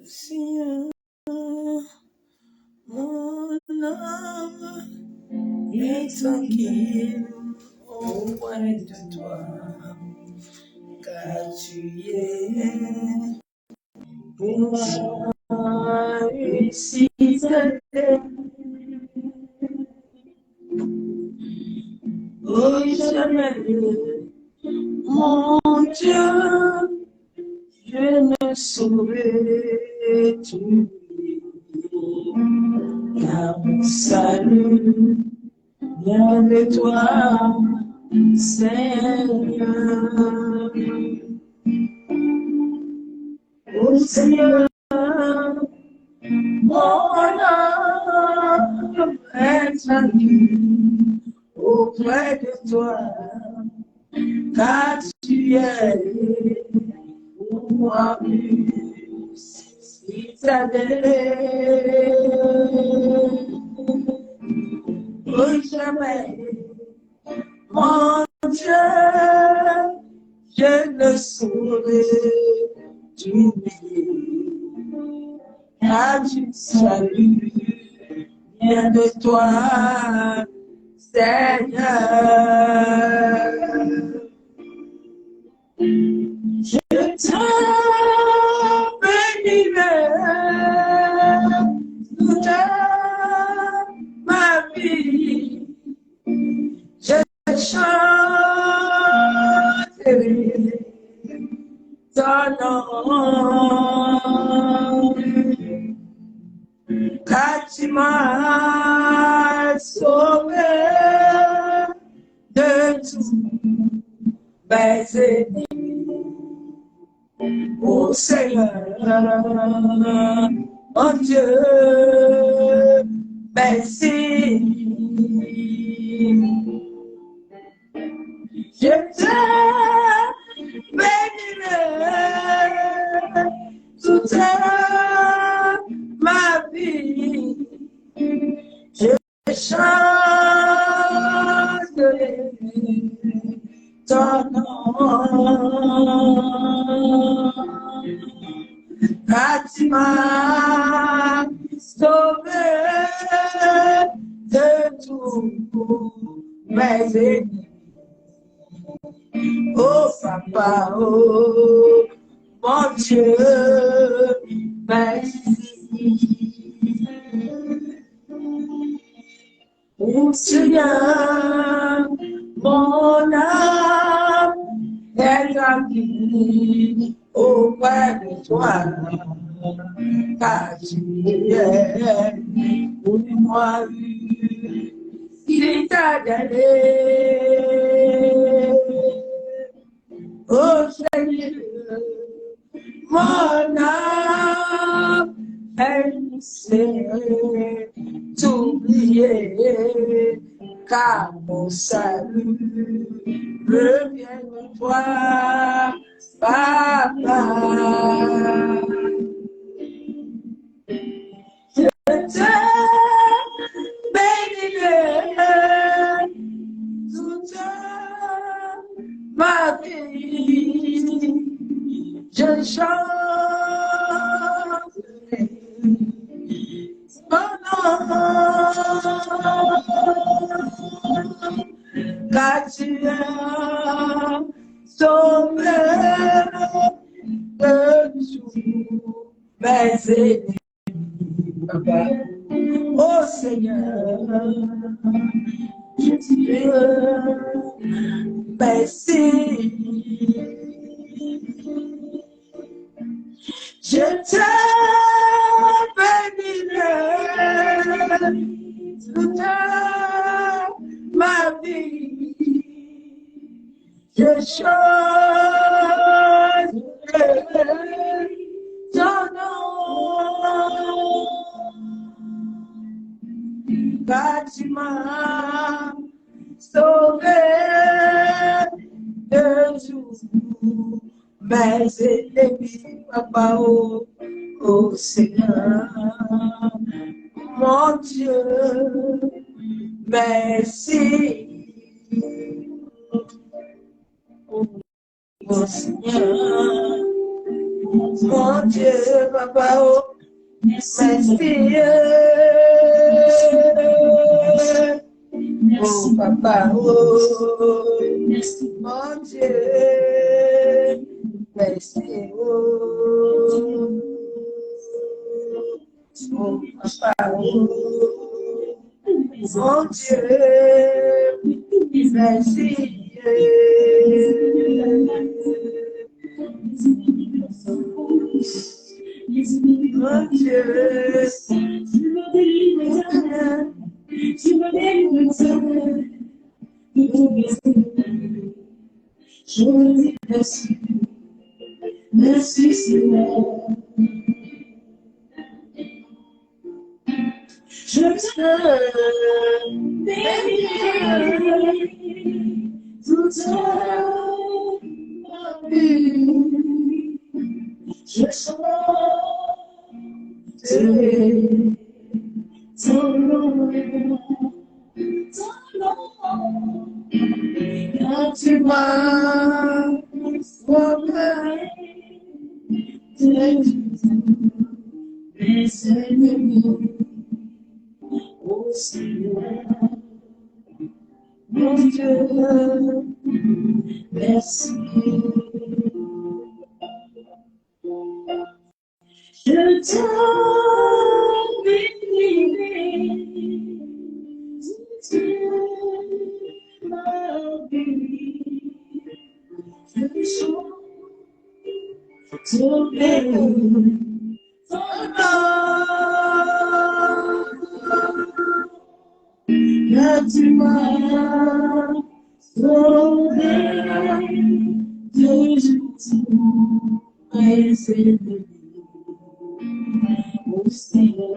Seigneur, mon âme est tranquille auprès de toi, car tu es pour moi ici. Oh, jamais, mon Dieu, je ne saurais t'oublier, car mon salut vient de toi, Seigneur. Oh Seigneur, mon âme est tranquille auprès de toi, car tu es pour moi citadelle. Oh jamais, mon Dieu, je ne saurais t'oublier, car tu salut vient de toi, Seigneur. Je te bénirai toute ma vie. Je chanterai ton nom, car tu m'as sauvé de tous mes ennemis. Oh Seigneur, mon Dieu, merci. Je te bénirai toute ma vie. Je chanterai ton nom, car tu m'as sauvé de tous mes ennemis. Oh Papa, oh mon Dieu, merci. Oh Seigneur, mon âme est tranquille auprès de toi, car tu es pour moi citadelle. Oh Seigneur, mon âme est t'oublier, car mon salut revient de toi, Papa. Je te bénirai toute ma vie. Je chanterai ton nom, car tu as sauvé de tous mes ennemis. Oh Seigneur, je te merci. Je te bénirai toute ma vie. Je chanterai ton nom, car tu m'as sauvé de tous mes ennemis, Papa. Oh Seigneur, mon Dieu, merci. Oh Seigneur, Mon Dieu, papa, oh, merci. Oh, papa, oh, mon Dieu, merci. Oh, papa, oh, mon Dieu, merci. Mon Dieu, tu me délivres, je me dis merci, merci Seigneur. Je te bénis toute ma vie. Je chante ton nom, quand tu m'as sauvé de mes ennemis. Oh Seigneur, mon Dieu, merci. Je te bénis, toute ma vie. Je chante ton béni, ton nom, quand tu m'as sauvé de tous mes ennemis. Oh Seigneur,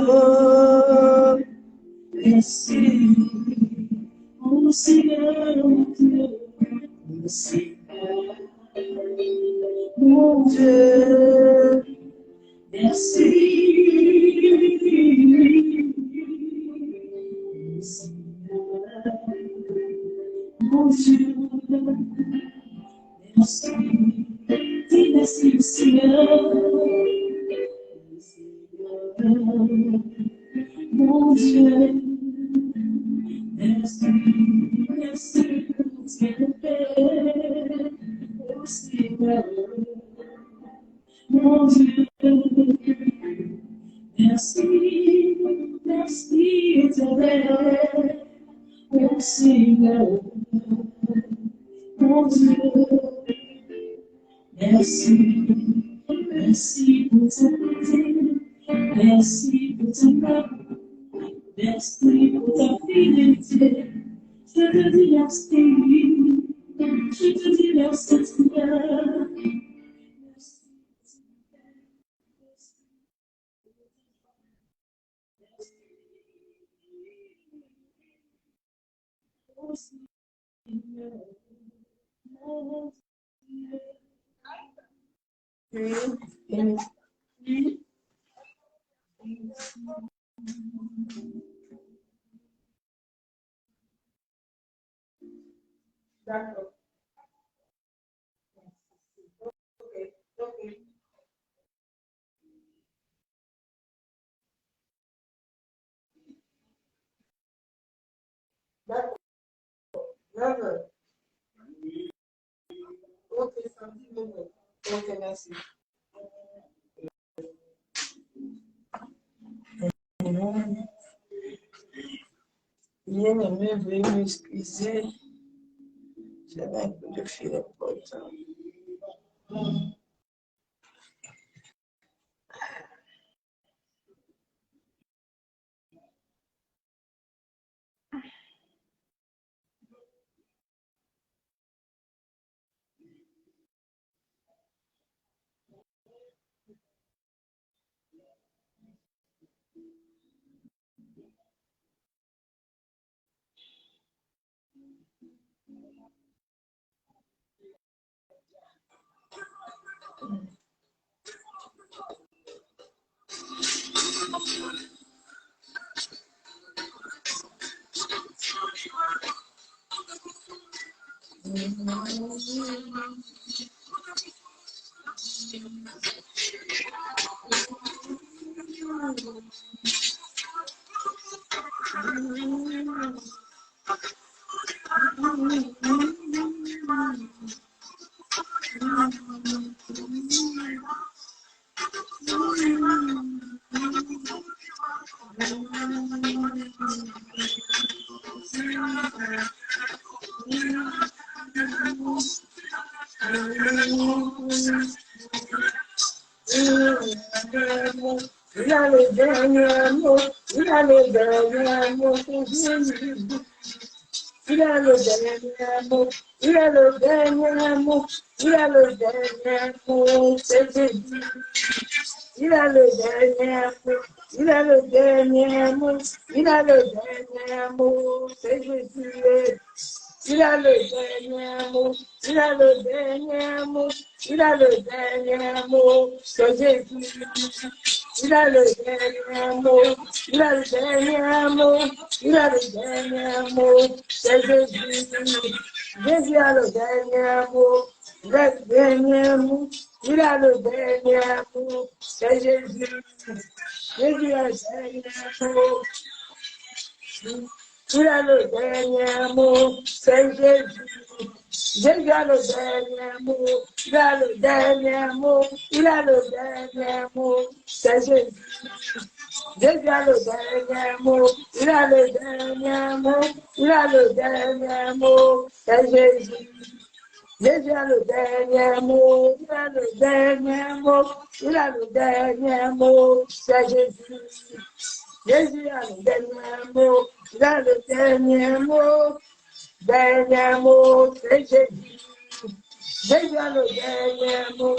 oh, merci. Oh Seigneur, mon Dieu, oh Seigneur, mon Dieu, merci. Oh Seigneur, mon Dieu, merci. Dis merci, Seigneur. Mon Dieu, merci, merci pour tes paix, oh Seigneur. Mon Dieu, merci, merci éternel, oh Seigneur. Mon Dieu, merci, merci pour ta bonté, merci pour ton amour. Merci pour ta fidélité. Je te dis merci. Je te dis merci, Seigneur. Merci. D'accord. Ok. Ok. D'accord. D'accord. Ok, samedi, bon. Ok, merci. Bien aimé, veuillez m'excuser. J'avais un peu de fil important. Il a le dernier mot, il a le dernier mot, il a le dernier mot, il a le dernier mot, il a le dernier mot, c'est Jésus. Il a le dernier mot, il a le dernier mot, il a le dernier mot, c'est Jésus. Il a le dernier mot, il a le dernier mot, il a le dernier mot, c'est Jésus. Il a le dernier mot, il a le dernier mot, il a le dernier mot, c'est Jésus. Jésus a le dernier mot, il a le dernier mot, il a le dernier mot, c'est Jésus. Jésus a le dernier mot. Il a le dernier mot, c'est Jésus. Jésus a le dernier mot, il a le dernier mot, il a le dernier mot, c'est Jésus. Jésus a le dernier mot, il a le dernier mot, il a le dernier mot, c'est Jésus. Jésus a le dernier mot, il a le dernier mot, il a le dernier mot, c'est Jésus. Jésus a le dernier mot, il a le dernier mot, c'est Jésus. Jésus a le dernier mot,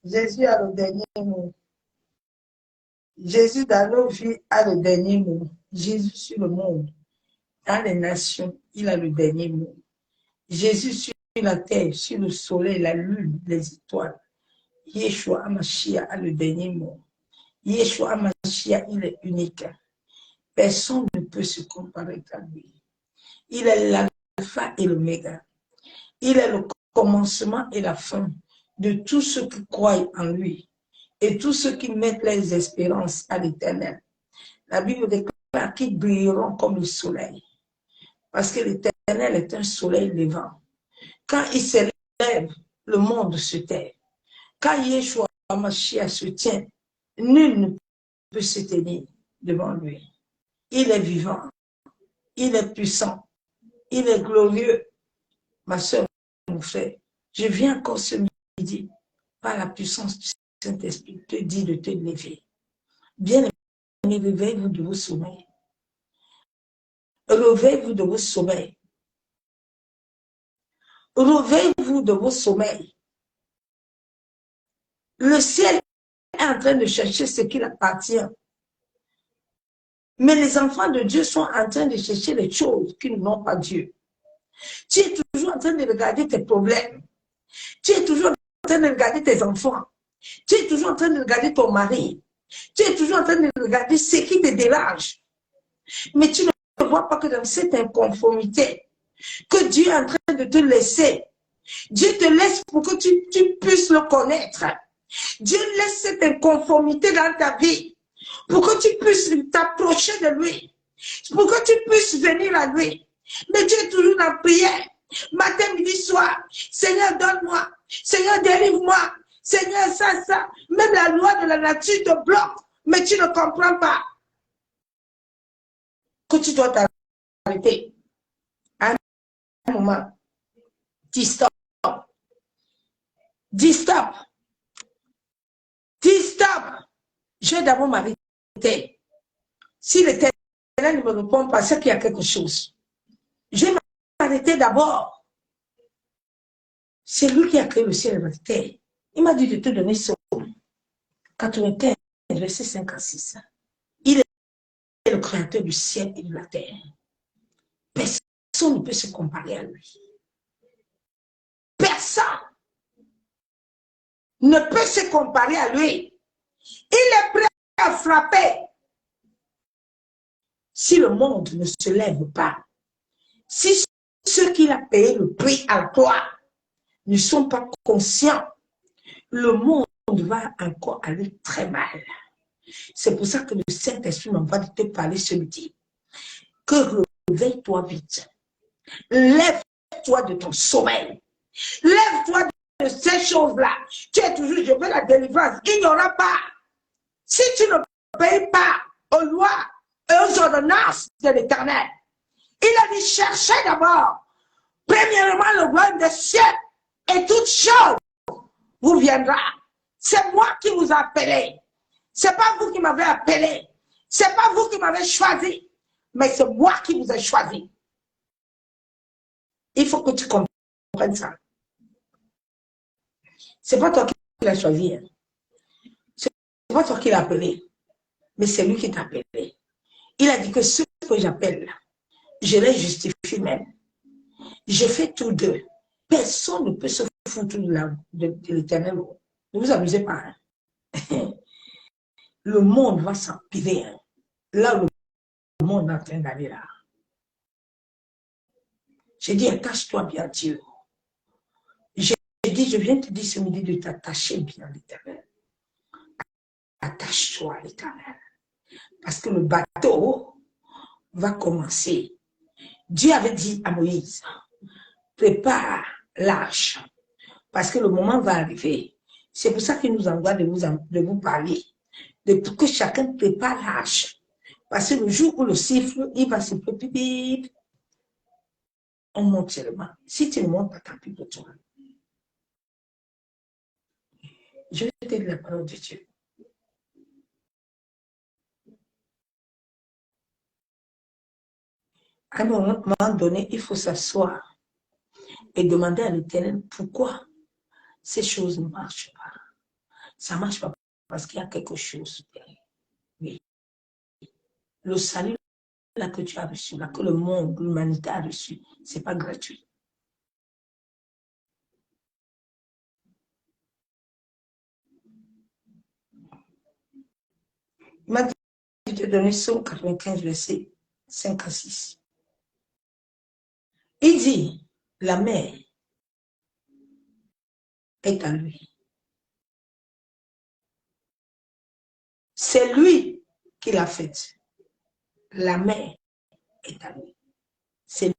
Jésus a le dernier mot. Jésus dans nos vies a le dernier mot. Jésus sur le monde, dans les nations, il a le dernier mot. Jésus sur la terre, sur le soleil, la lune, les étoiles. Yeshua HaMashiach a le dernier mot. Yeshua HaMashiach, il est unique. Personne ne peut se comparer à lui. Il est l'alpha et l'oméga. Il est le commencement et la fin de tous ceux qui croient en lui et tous ceux qui mettent leurs espérances à l'Éternel. La Bible déclare qu'ils brilleront comme le soleil, parce que l'Éternel est un soleil levant. Quand il s'élève, le monde se tait. Quand Yeshua HaMashiach se tient, nul ne peut se tenir devant lui. Il est vivant, il est puissant, il est glorieux. Ma soeur, mon frère, je viens encore ce midi, par la puissance du Saint-Esprit, te dire de te lever. Bien aimé, réveillez-vous de vos sommeils. Réveillez-vous de vos sommeils. Réveillez-vous de vos sommeils. Le ciel est en train de chercher ce qui appartient. Mais les enfants de Dieu sont en train de chercher les choses qui n'ont pas Dieu. Tu es toujours en train de regarder tes problèmes. Tu es toujours en train de regarder tes enfants. Tu es toujours en train de regarder ton mari. Tu es toujours en train de regarder ce qui te dérange. Mais tu ne vois pas que dans cette inconformité, que Dieu est en train de te laisser. Dieu te laisse pour que tu puisses le connaître. Dieu laisse cette inconformité dans ta vie pour que tu puisses t'approcher de lui, pour que tu puisses venir à lui. Mais Dieu est toujours en prière, matin, midi, soir. Seigneur, donne-moi. Seigneur, délivre-moi. Seigneur, ça. Même la loi de la nature te bloque, mais tu ne comprends pas que tu dois t'arrêter. À un moment, dis stop. Dis stop. Dis stop. Je vais d'abord m'arrêter. Si l'Éternel ne me répond pas, c'est qu'il y a quelque chose. Je vais m'arrêter d'abord. C'est lui qui a créé le ciel et la terre. Il m'a dit de te donner Psaume 95, verset 5 à 6. Il est le créateur du ciel et de la terre. Personne personne ne peut se comparer à lui. Personne ne peut se comparer à lui. Il est prêt à frapper. Si le monde ne se lève pas, si ceux qui l'ont payé le prix à toi ne sont pas conscients, le monde va encore aller très mal. C'est pour ça que le Saint-Esprit m'envoie de te parler ce midi. Que réveille-toi vite. Lève-toi de ton sommeil. Lève-toi de ces choses-là. Tu es toujours, je veux la délivrance. Il n'y aura pas. Si tu ne payes pas aux lois et aux ordonnances de l'Éternel, il a dit cherchez d'abord, premièrement, le royaume des cieux et toute chose vous viendra. C'est moi qui vous ai appelé. C'est pas vous qui m'avez appelé. C'est pas vous qui m'avez choisi. Mais c'est moi qui vous ai choisi. Il faut que tu comprennes ça. C'est pas toi qui l'as choisi. Hein. C'est pas toi qui l'as appelé. Mais c'est lui qui t'a appelé. Il a dit que ceux que j'appelle, je les justifie même. Je fais tous deux. Personne ne peut se foutre de l'Éternel. Ne vous amusez pas. Hein. Le monde va s'empirer. Hein. Là où le monde est en train d'aller là. J'ai dit, attache-toi bien à Dieu. J'ai dit, je viens te dire ce midi de t'attacher bien à l'Éternel. Attache-toi à l'Éternel. Parce que le bateau va commencer. Dieu avait dit à Moïse, prépare l'arche. Parce que le moment va arriver. C'est pour ça qu'il nous envoie de vous parler. Pour que chacun prépare l'arche. Parce que le jour où le siffle, il va se préparer. On monte seulement. Si tu ne montes pas, tant pis pour toi. Je vais te dire la parole de Dieu. À un moment donné, il faut s'asseoir et demander à l'Éternel pourquoi ces choses ne marchent pas. Ça ne marche pas parce qu'il y a quelque chose. Oui. Le salut là que tu as reçu, là que le monde, l'humanité a reçu, ce n'est pas gratuit. Il m'a dit de donner Psaume 95, verset 5 à 6. Il dit, la mer est à lui. C'est lui qui l'a faite. La mer est à lui. C'est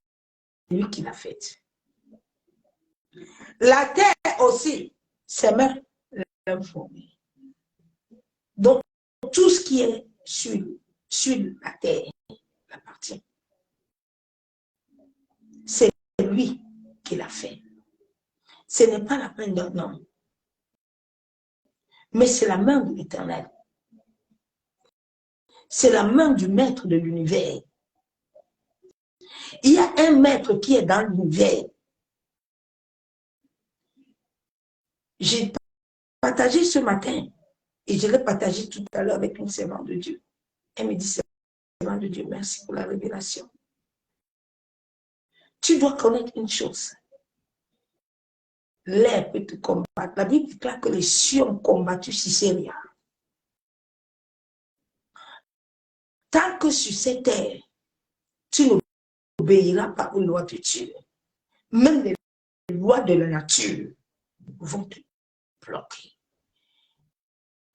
lui qui l'a faite. La terre aussi, ses mains l'ont formée. Donc, tout ce qui est sur la terre appartient. C'est lui qui l'a fait. Ce n'est pas la main d'un homme, mais c'est la main de l'Éternel. C'est la main du maître de l'univers. Il y a un maître qui est dans l'univers. J'ai partagé ce matin et je l'ai partagé tout à l'heure avec une servante de Dieu. Elle me dit, servante de Dieu, merci pour la révélation. Tu dois connaître une chose. L'air peut te combattre. La Bible déclare que les cieux ont combattu Sisera. Tant que sur cette terre, tu n'obéiras pas aux lois de Dieu, même les lois de la nature vont te bloquer.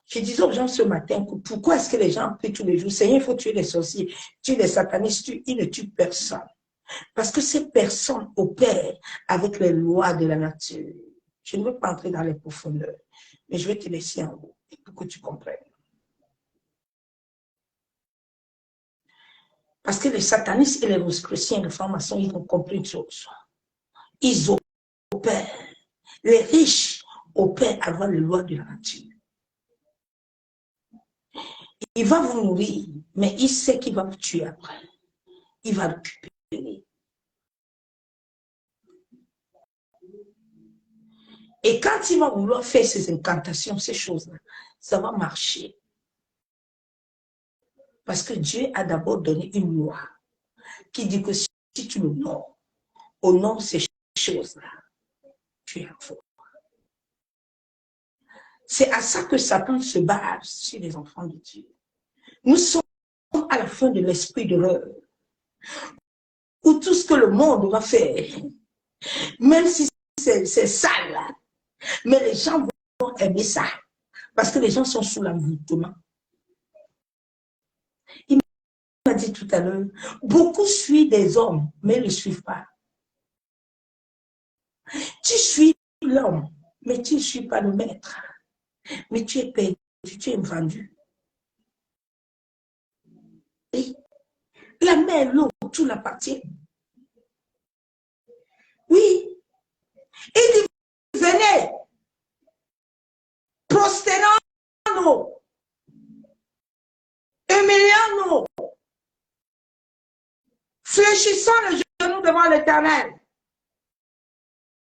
Je disais aux gens ce matin, pourquoi est-ce que les gens prient tous les jours? Seigneur, il faut tuer les sorciers, tuer les satanistes, ils ne tuent personne. Parce que ces personnes opèrent avec les lois de la nature. Je ne veux pas entrer dans les profondeurs, mais je vais te laisser en haut pour que tu comprennes. Parce que les satanistes et les rosicruciens, les francs-maçons, ils ont compris une chose. Ils opèrent. Les riches opèrent avec les lois de la nature. Il va vous nourrir, mais il sait qu'il va vous tuer après. Il va récupérer. Et quand il va vouloir faire ces incantations, ces choses-là, ça va marcher. Parce que Dieu a d'abord donné une loi qui dit que si tu le mords, au nom de ces choses-là, tu es un faux. C'est à ça que Satan se base sur les enfants de Dieu. Nous sommes à la fin de l'esprit de l'heure, où tout ce que le monde va faire, même si c'est sale, mais les gens vont aimer ça, parce que les gens sont sous l'envoûtement. Il m'a dit tout à l'heure, beaucoup suivent des hommes, mais ils ne le suivent pas. Tu suis l'homme, mais tu ne suis pas le maître. Mais tu es perdu, tu es vendu. Et la mer, l'eau, tout l'appartient. Oui. Il dit, venez, prosternons-nous, humilions-nous, fléchissons les genoux devant l'Éternel,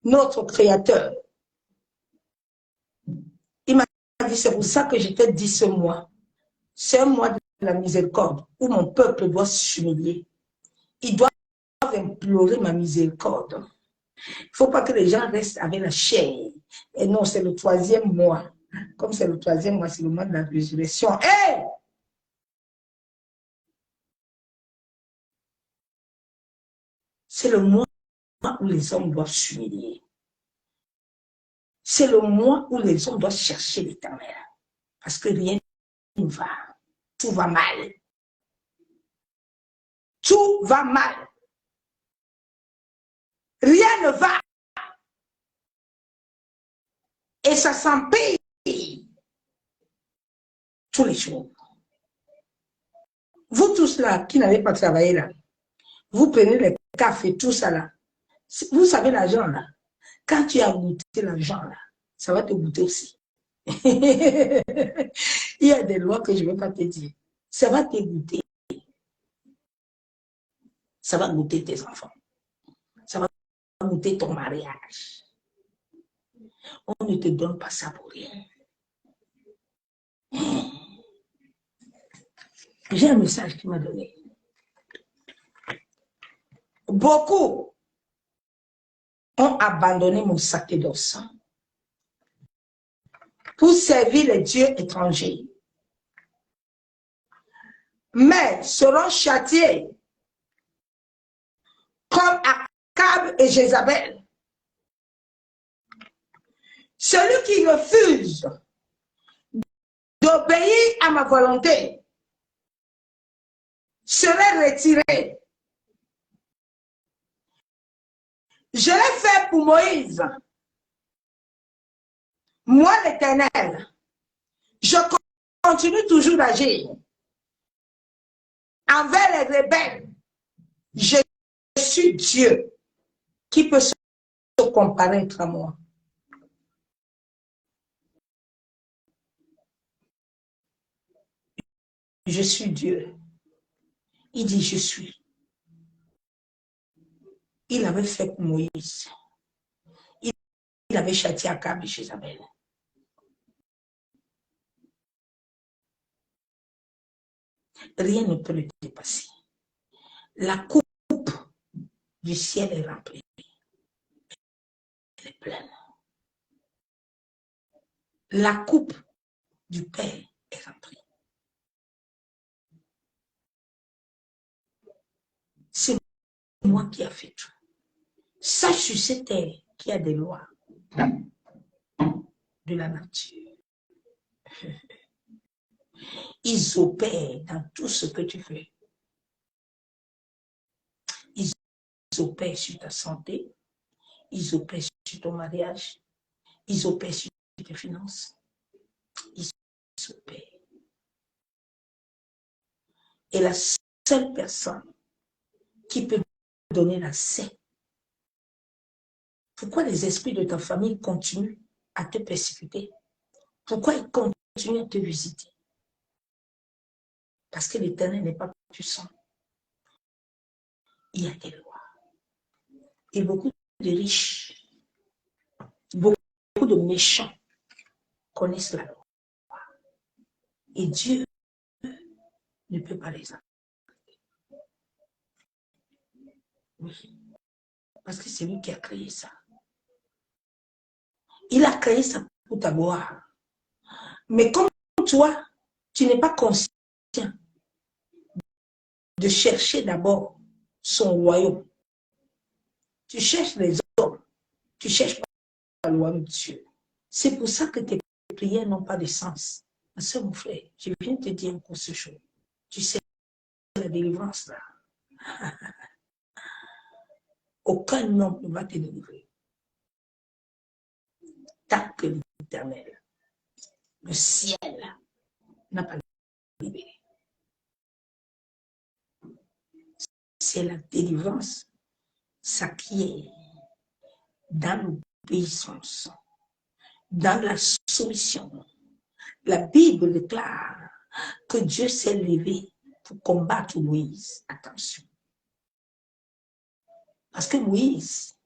notre Créateur. Il m'a dit, c'est pour ça que je t'ai dit ce mois. C'est un mois de la miséricorde où mon peuple doit s'humilier. Ils doivent implorer ma miséricorde. Il ne faut pas que les gens restent avec la chair. Et non, c'est le 3e mois. Comme c'est le 3e mois, c'est le mois de la résurrection. Hey! C'est le mois où les hommes doivent s'humilier. C'est le mois où les hommes doivent chercher l'Éternel. Parce que rien ne va. Tout va mal. Tout va mal. Rien ne va. Et ça s'empire tous les jours. Vous tous là, qui n'avez pas travaillé là, vous prenez les cafés, tout ça là. Vous savez l'argent là. Quand tu as goûté l'argent là, ça va te goûter aussi. Il y a des lois que je ne vais pas te dire. Ça va te goûter. Ça va goûter tes enfants. Ça va goûter ton mariage. On ne te donne pas ça pour rien. J'ai un message qui m'a donné. Beaucoup ont abandonné mon sacerdoce pour servir les dieux étrangers, mais seront châtiés comme Akab et Jézabel. Celui qui refuse d'obéir à ma volonté serait retiré. Je l'ai fait pour Moïse. Moi, l'Éternel, je continue toujours d'agir envers les rebelles. Je suis Dieu qui peut se comparaître à moi. Je suis Dieu. Il dit, je suis. Il avait fait pour Moïse. Il avait châtié Akab et Jézabel. Rien ne peut le dépasser. La coupe du ciel est remplie. Elle est pleine. La coupe du Père est remplie. C'est moi qui ai fait tout. Sache sur cette terre qu'il y a des lois de la nature. Ils opèrent dans tout ce que tu fais. Ils opèrent sur ta santé. Ils opèrent sur ton mariage. Ils opèrent sur tes finances. Ils opèrent. Et la seule personne qui peut donner l'accès. Pourquoi les esprits de ta famille continuent à te persécuter? Pourquoi ils continuent à te visiter? Parce que l'Éternel n'est pas puissant. Il y a des lois. Et beaucoup de riches, beaucoup de méchants connaissent la loi. Et Dieu ne peut pas les appliquer. Oui. Parce que c'est lui qui a créé ça. Il a créé ça pour ta gloire. Mais comme toi, tu n'es pas conscient de chercher d'abord son royaume. Tu cherches les hommes. Tu cherches pas le royaume de Dieu. C'est pour ça que tes prières n'ont pas de sens. Ma soeur, mon frère, je viens te dire encore ce jour. Tu sais la délivrance là. Aucun homme ne va te délivrer. Tant que l'Éternel, le ciel, n'a pas libéré. C'est la délivrance, ça qui est dans l'obéissance, dans la soumission. La Bible déclare que Dieu s'est levé pour combattre Moïse. Attention. Parce que Moïse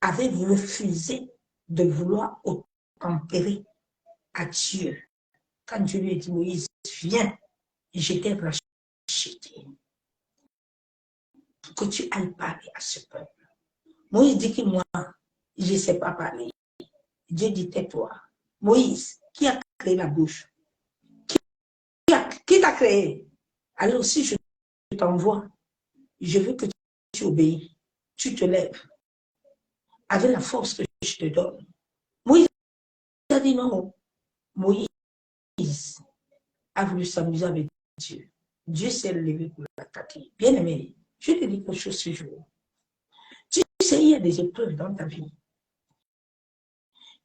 avait refusé de vouloir obtempérer à Dieu. Quand Dieu lui a dit, Moïse, viens, je t'ai racheté pour que tu ailles parler à ce peuple. Moïse dit que moi, je ne sais pas parler. Dieu dit, tais-toi. Moïse, qui a créé la bouche? Qui t'a créé? Alors si je t'envoie, je veux que tu obéis. Tu te lèves avec la force que je te donne. Moïse a dit non. Moïse a voulu s'amuser avec Dieu. Dieu s'est levé pour l'attaquer. Bien aimé, je te dis quelque chose ce jour. Tu sais, il y a des épreuves dans ta vie.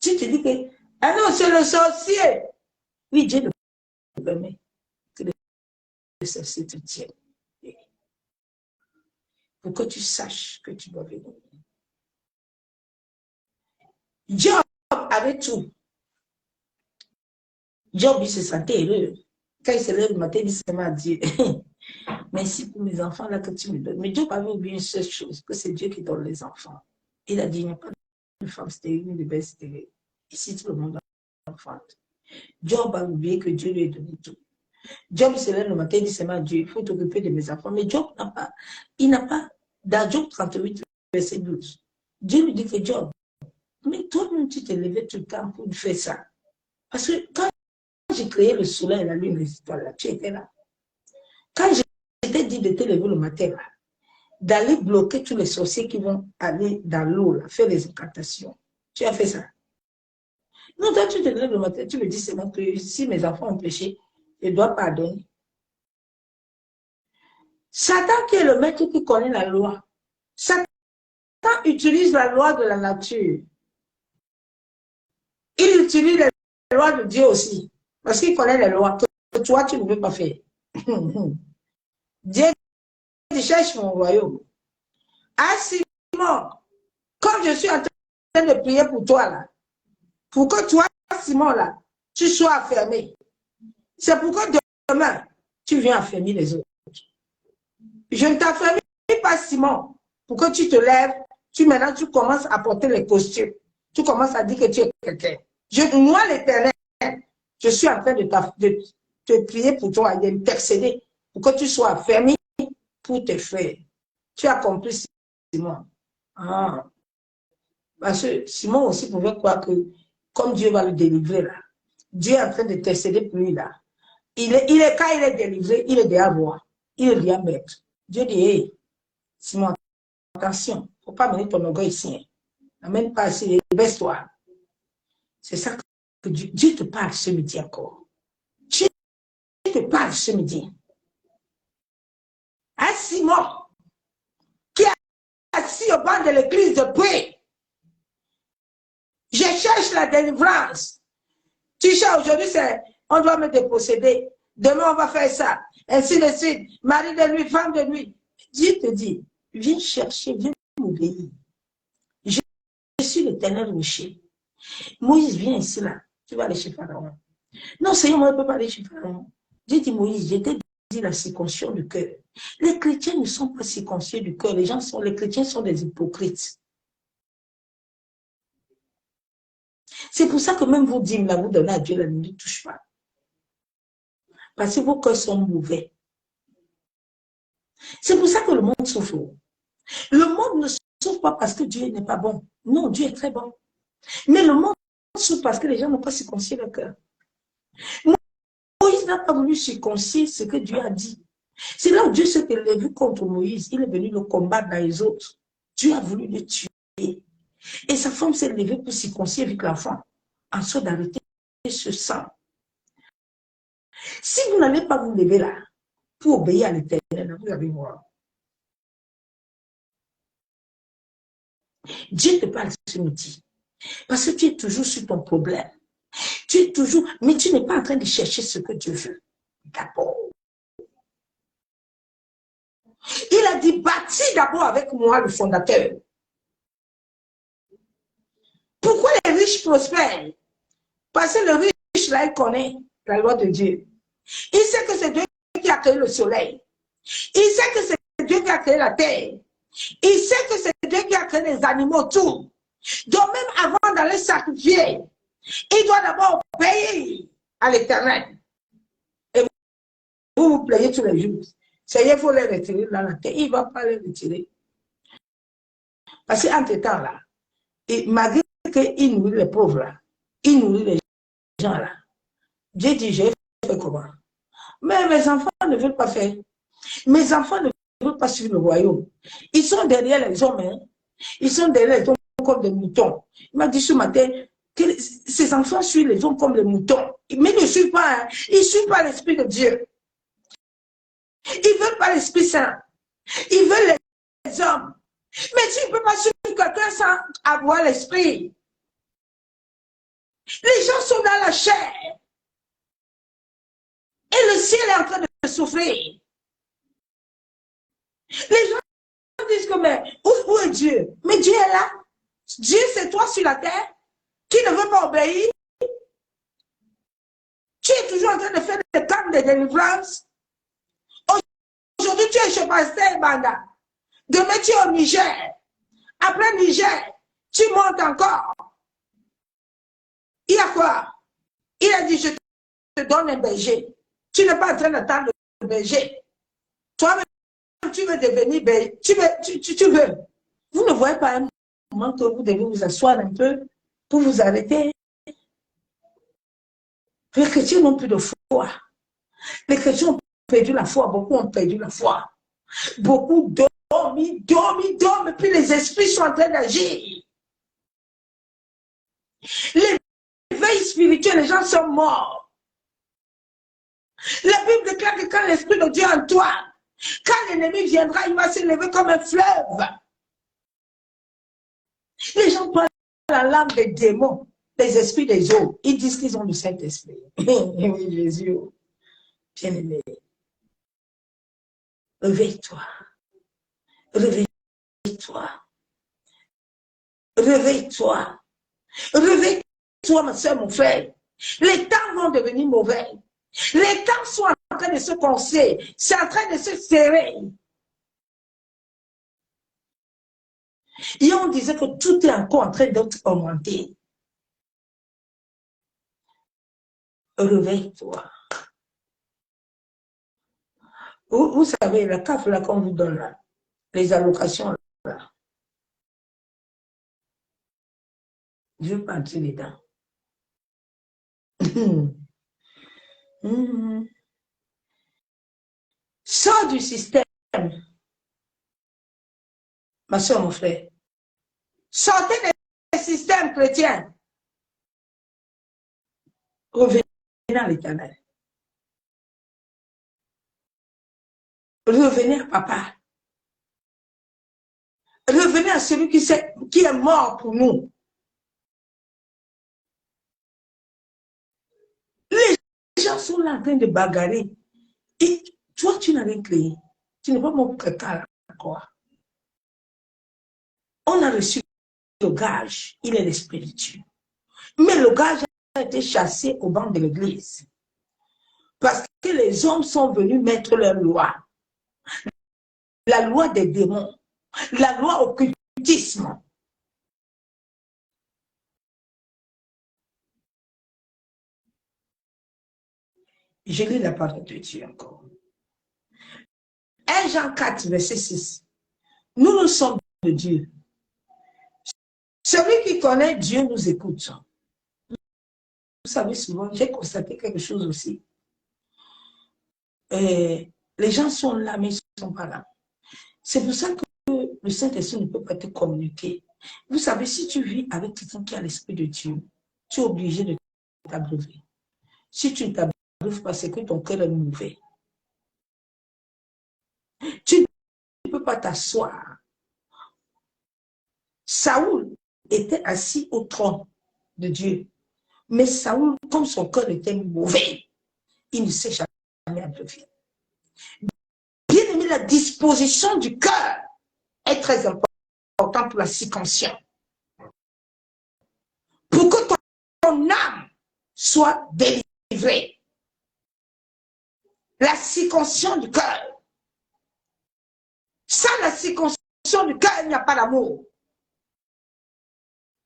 Tu te dis que, ah non, c'est le sorcier. Oui, Dieu ne permet que le sorcier te tienne. Pour que tu saches que tu dois venir. Job avait tout. Job, il se sentait heureux. Quand il se lève le matin, il dit seulement à Dieu. Merci pour mes enfants là que tu me donnes. Mais Job avait oublié une seule chose, que c'est Dieu qui donne les enfants. Il a dit, il n'y a pas de femme stérile, ni de belle stérile. Ici, tout le monde a enfant. Job a oublié que Dieu lui a donné tout. Job se lève le matin, il dit seulement à Dieu, il faut t'occuper de mes enfants. Mais Job n'a pas, dans Job 38, verset 12, Dieu lui dit que Job, mais toi-même, tu t'es levé tout le temps pour faire ça. Parce que quand j'ai créé le soleil, la lune, les étoiles, là, tu étais là. Quand je t'ai dit de te lever le matin, là, d'aller bloquer tous les sorciers qui vont aller dans l'eau, faire les incantations, tu as fait ça. Non, toi, tu te lèves le matin, tu me dis seulement que si mes enfants ont péché, je dois pardonner. Satan qui est le maître qui connaît la loi. Satan utilise la loi de la nature. Il utilise les lois de Dieu aussi. Parce qu'il connaît les lois que toi, tu ne veux pas faire. Dieu dit, cherche mon royaume. Ah, Simon, comme je suis en train de prier pour toi, là, pour que toi, Simon, là, tu sois affermé. C'est pour que demain, tu viens affermir les autres. Je ne t'affermis pas, Simon, pour que tu te lèves, maintenant, tu commences à porter les costumes. Tu commences à dire que tu es quelqu'un. Moi, l'Éternel, je suis en train de te prier pour toi, de t'intercéder, pour que tu sois affermi pour tes frères. Tu as compris, Simon. Ah. Parce que Simon aussi pouvait croire que, comme Dieu va le délivrer là, Dieu est en train de t'intercéder pour lui là. Quand il est délivré, il est déjà roi. Il est déjà maître. Dieu dit, hey, Simon, attention, il ne faut pas mener ton orgueil ici. N'amène pas ici, baisse-toi. C'est ça que Dieu te parle ce midi encore. Dieu te parle ce midi. Un Simon qui est assis au banc de l'église de paix. Je cherche la délivrance. Tu cherches aujourd'hui, on doit me déposséder. Demain, on va faire ça. Ainsi de suite. Mari de nuit, femme de nuit. Dieu te dit, viens chercher, viens m'obéir. Je suis l'Éternel rocher. Moïse, viens ici là. Tu vas aller chez Pharaon. Non, Seigneur, on ne peut pas aller chez Pharaon. Dieu dit, Moïse, je t'ai dit la circoncision du cœur. Les chrétiens ne sont pas circoncis du cœur. Les chrétiens sont des hypocrites. C'est pour ça que même vous dites, là, vous donnez à Dieu, là, ne touche pas. Parce que vos cœurs sont mauvais. C'est pour ça que le monde souffre. Le monde ne souffre pas parce que Dieu n'est pas bon. Non, Dieu est très bon. Mais le monde souffre parce que les gens n'ont pas circoncis le cœur. Moïse n'a pas voulu circoncire ce que Dieu a dit. C'est là où Dieu s'est élevé contre Moïse. Il est venu le combattre dans les autres. Dieu a voulu le tuer. Et sa femme s'est levée pour circoncire avec l'enfant, en sorte d'arrêter ce sang. Si vous n'allez pas vous lever là, pour obéir à l'Éternel, vous allez voir. Dieu te parle ce midi. Parce que tu es toujours sur ton problème. Tu es toujours, mais tu n'es pas en train de chercher ce que Dieu veut. D'abord. Il a dit, bâtis d'abord avec moi le fondateur. Pourquoi les riches prospèrent? Parce que le riche, là, il connaît la loi de Dieu. Il sait que c'est Dieu qui a créé le soleil. Il sait que c'est Dieu qui a créé la terre. Il sait que c'est Dieu qui a créé les animaux, tout. Donc même avant d'aller sacrifier, il doit d'abord payer à l'Éternel. Et vous vous payez tous les jours. Seigneur, il faut les retirer dans la terre. Il ne va pas les retirer. Parce qu'entre-temps, là, et malgré qu'il nourrit les pauvres, là, il nourrit les gens, là. Dieu dit, j'ai fait comment? Mais mes enfants ne veulent pas faire. Mes enfants ne veulent pas suivre le royaume. Ils sont derrière les hommes. Hein. Ils sont derrière les hommes comme des moutons. Il m'a dit ce matin que ces enfants suivent les hommes comme des moutons. Mais ils ne suivent pas. Hein. Ils ne suivent pas l'Esprit de Dieu. Ils ne veulent pas l'Esprit Saint. Ils veulent les hommes. Mais tu ne peux pas suivre quelqu'un sans avoir l'Esprit. Les gens sont dans la chair. Et le ciel est en train de souffrir. Les gens disent que, mais où est Dieu? Mais Dieu est là. Dieu, c'est toi sur la terre qui ne veut pas obéir. Tu es toujours en train de faire des camps de délivrance. Aujourd'hui, tu es chez Pasteur Banda. Demain, tu es au Niger. Après Niger, tu montes encore. Il y a quoi? Il a dit, je te donne un berger. Tu n'es pas en train d'attendre le berger. Toi-même, tu veux devenir berger. Tu veux. Vous ne voyez pas un moment que vous devez vous asseoir un peu pour vous arrêter. Les chrétiens n'ont plus de foi. Les chrétiens ont perdu la foi. Beaucoup ont perdu la foi. Beaucoup dorment, ils dorment, et puis les esprits sont en train d'agir. L'éveil spirituel, les gens sont morts. La Bible déclare que quand l'Esprit de Dieu est en toi, quand l'ennemi viendra, il va se lever comme un fleuve. Les gens parlent la langue des démons, des esprits des eaux. Ils disent qu'ils ont le Saint-Esprit. Oui, Jésus, bien-aimé. Réveille-toi. Réveille-toi. Réveille-toi. Réveille-toi, ma soeur, mon frère. Les temps vont devenir mauvais. Les temps sont en train de se corser. C'est en train de se serrer. Et on disait que tout est encore en train d'être augmenté. Réveille-toi. Vous savez, la CAF là qu'on vous donne là, les allocations là, je veux pas entrer dedans. Sors du système, ma soeur, mon frère. Sortez des systèmes chrétiens. Revenez à l'Éternel. Revenez à papa. Revenez à celui qui est mort pour nous. Les gens sont là en train de bagarrer. Et toi, tu n'as rien créé. Tu n'es pas mon précal encore. On a reçu le gage. Il est l'Esprit de Dieu. Mais le gage a été chassé au banc de l'église. Parce que les hommes sont venus mettre leur loi. La loi des démons. La loi occultisme. Je lis la parole de Dieu encore. 1 Jean 4, verset 6. Nous sommes de Dieu. Celui qui connaît Dieu nous écoute. Vous savez, souvent, j'ai constaté quelque chose aussi. Les gens sont là, mais ils ne sont pas là. C'est pour ça que le Saint-Esprit ne peut pas te communiquer. Vous savez, si tu vis avec quelqu'un qui a l'Esprit de Dieu, tu es obligé de t'abreuver. Si tu ne t'abreuves pas, c'est que ton cœur est mauvais. Tu ne peux pas t'asseoir. Saoul était assis au trône de Dieu. Mais Saoul, comme son cœur était mauvais, il ne s'est jamais abreuvé. Bien aimé, la disposition du cœur est très importante pour la circoncision. Pour que ton âme soit délivrée. La circoncision du cœur. Sans la circoncision du cœur, il n'y a pas d'amour.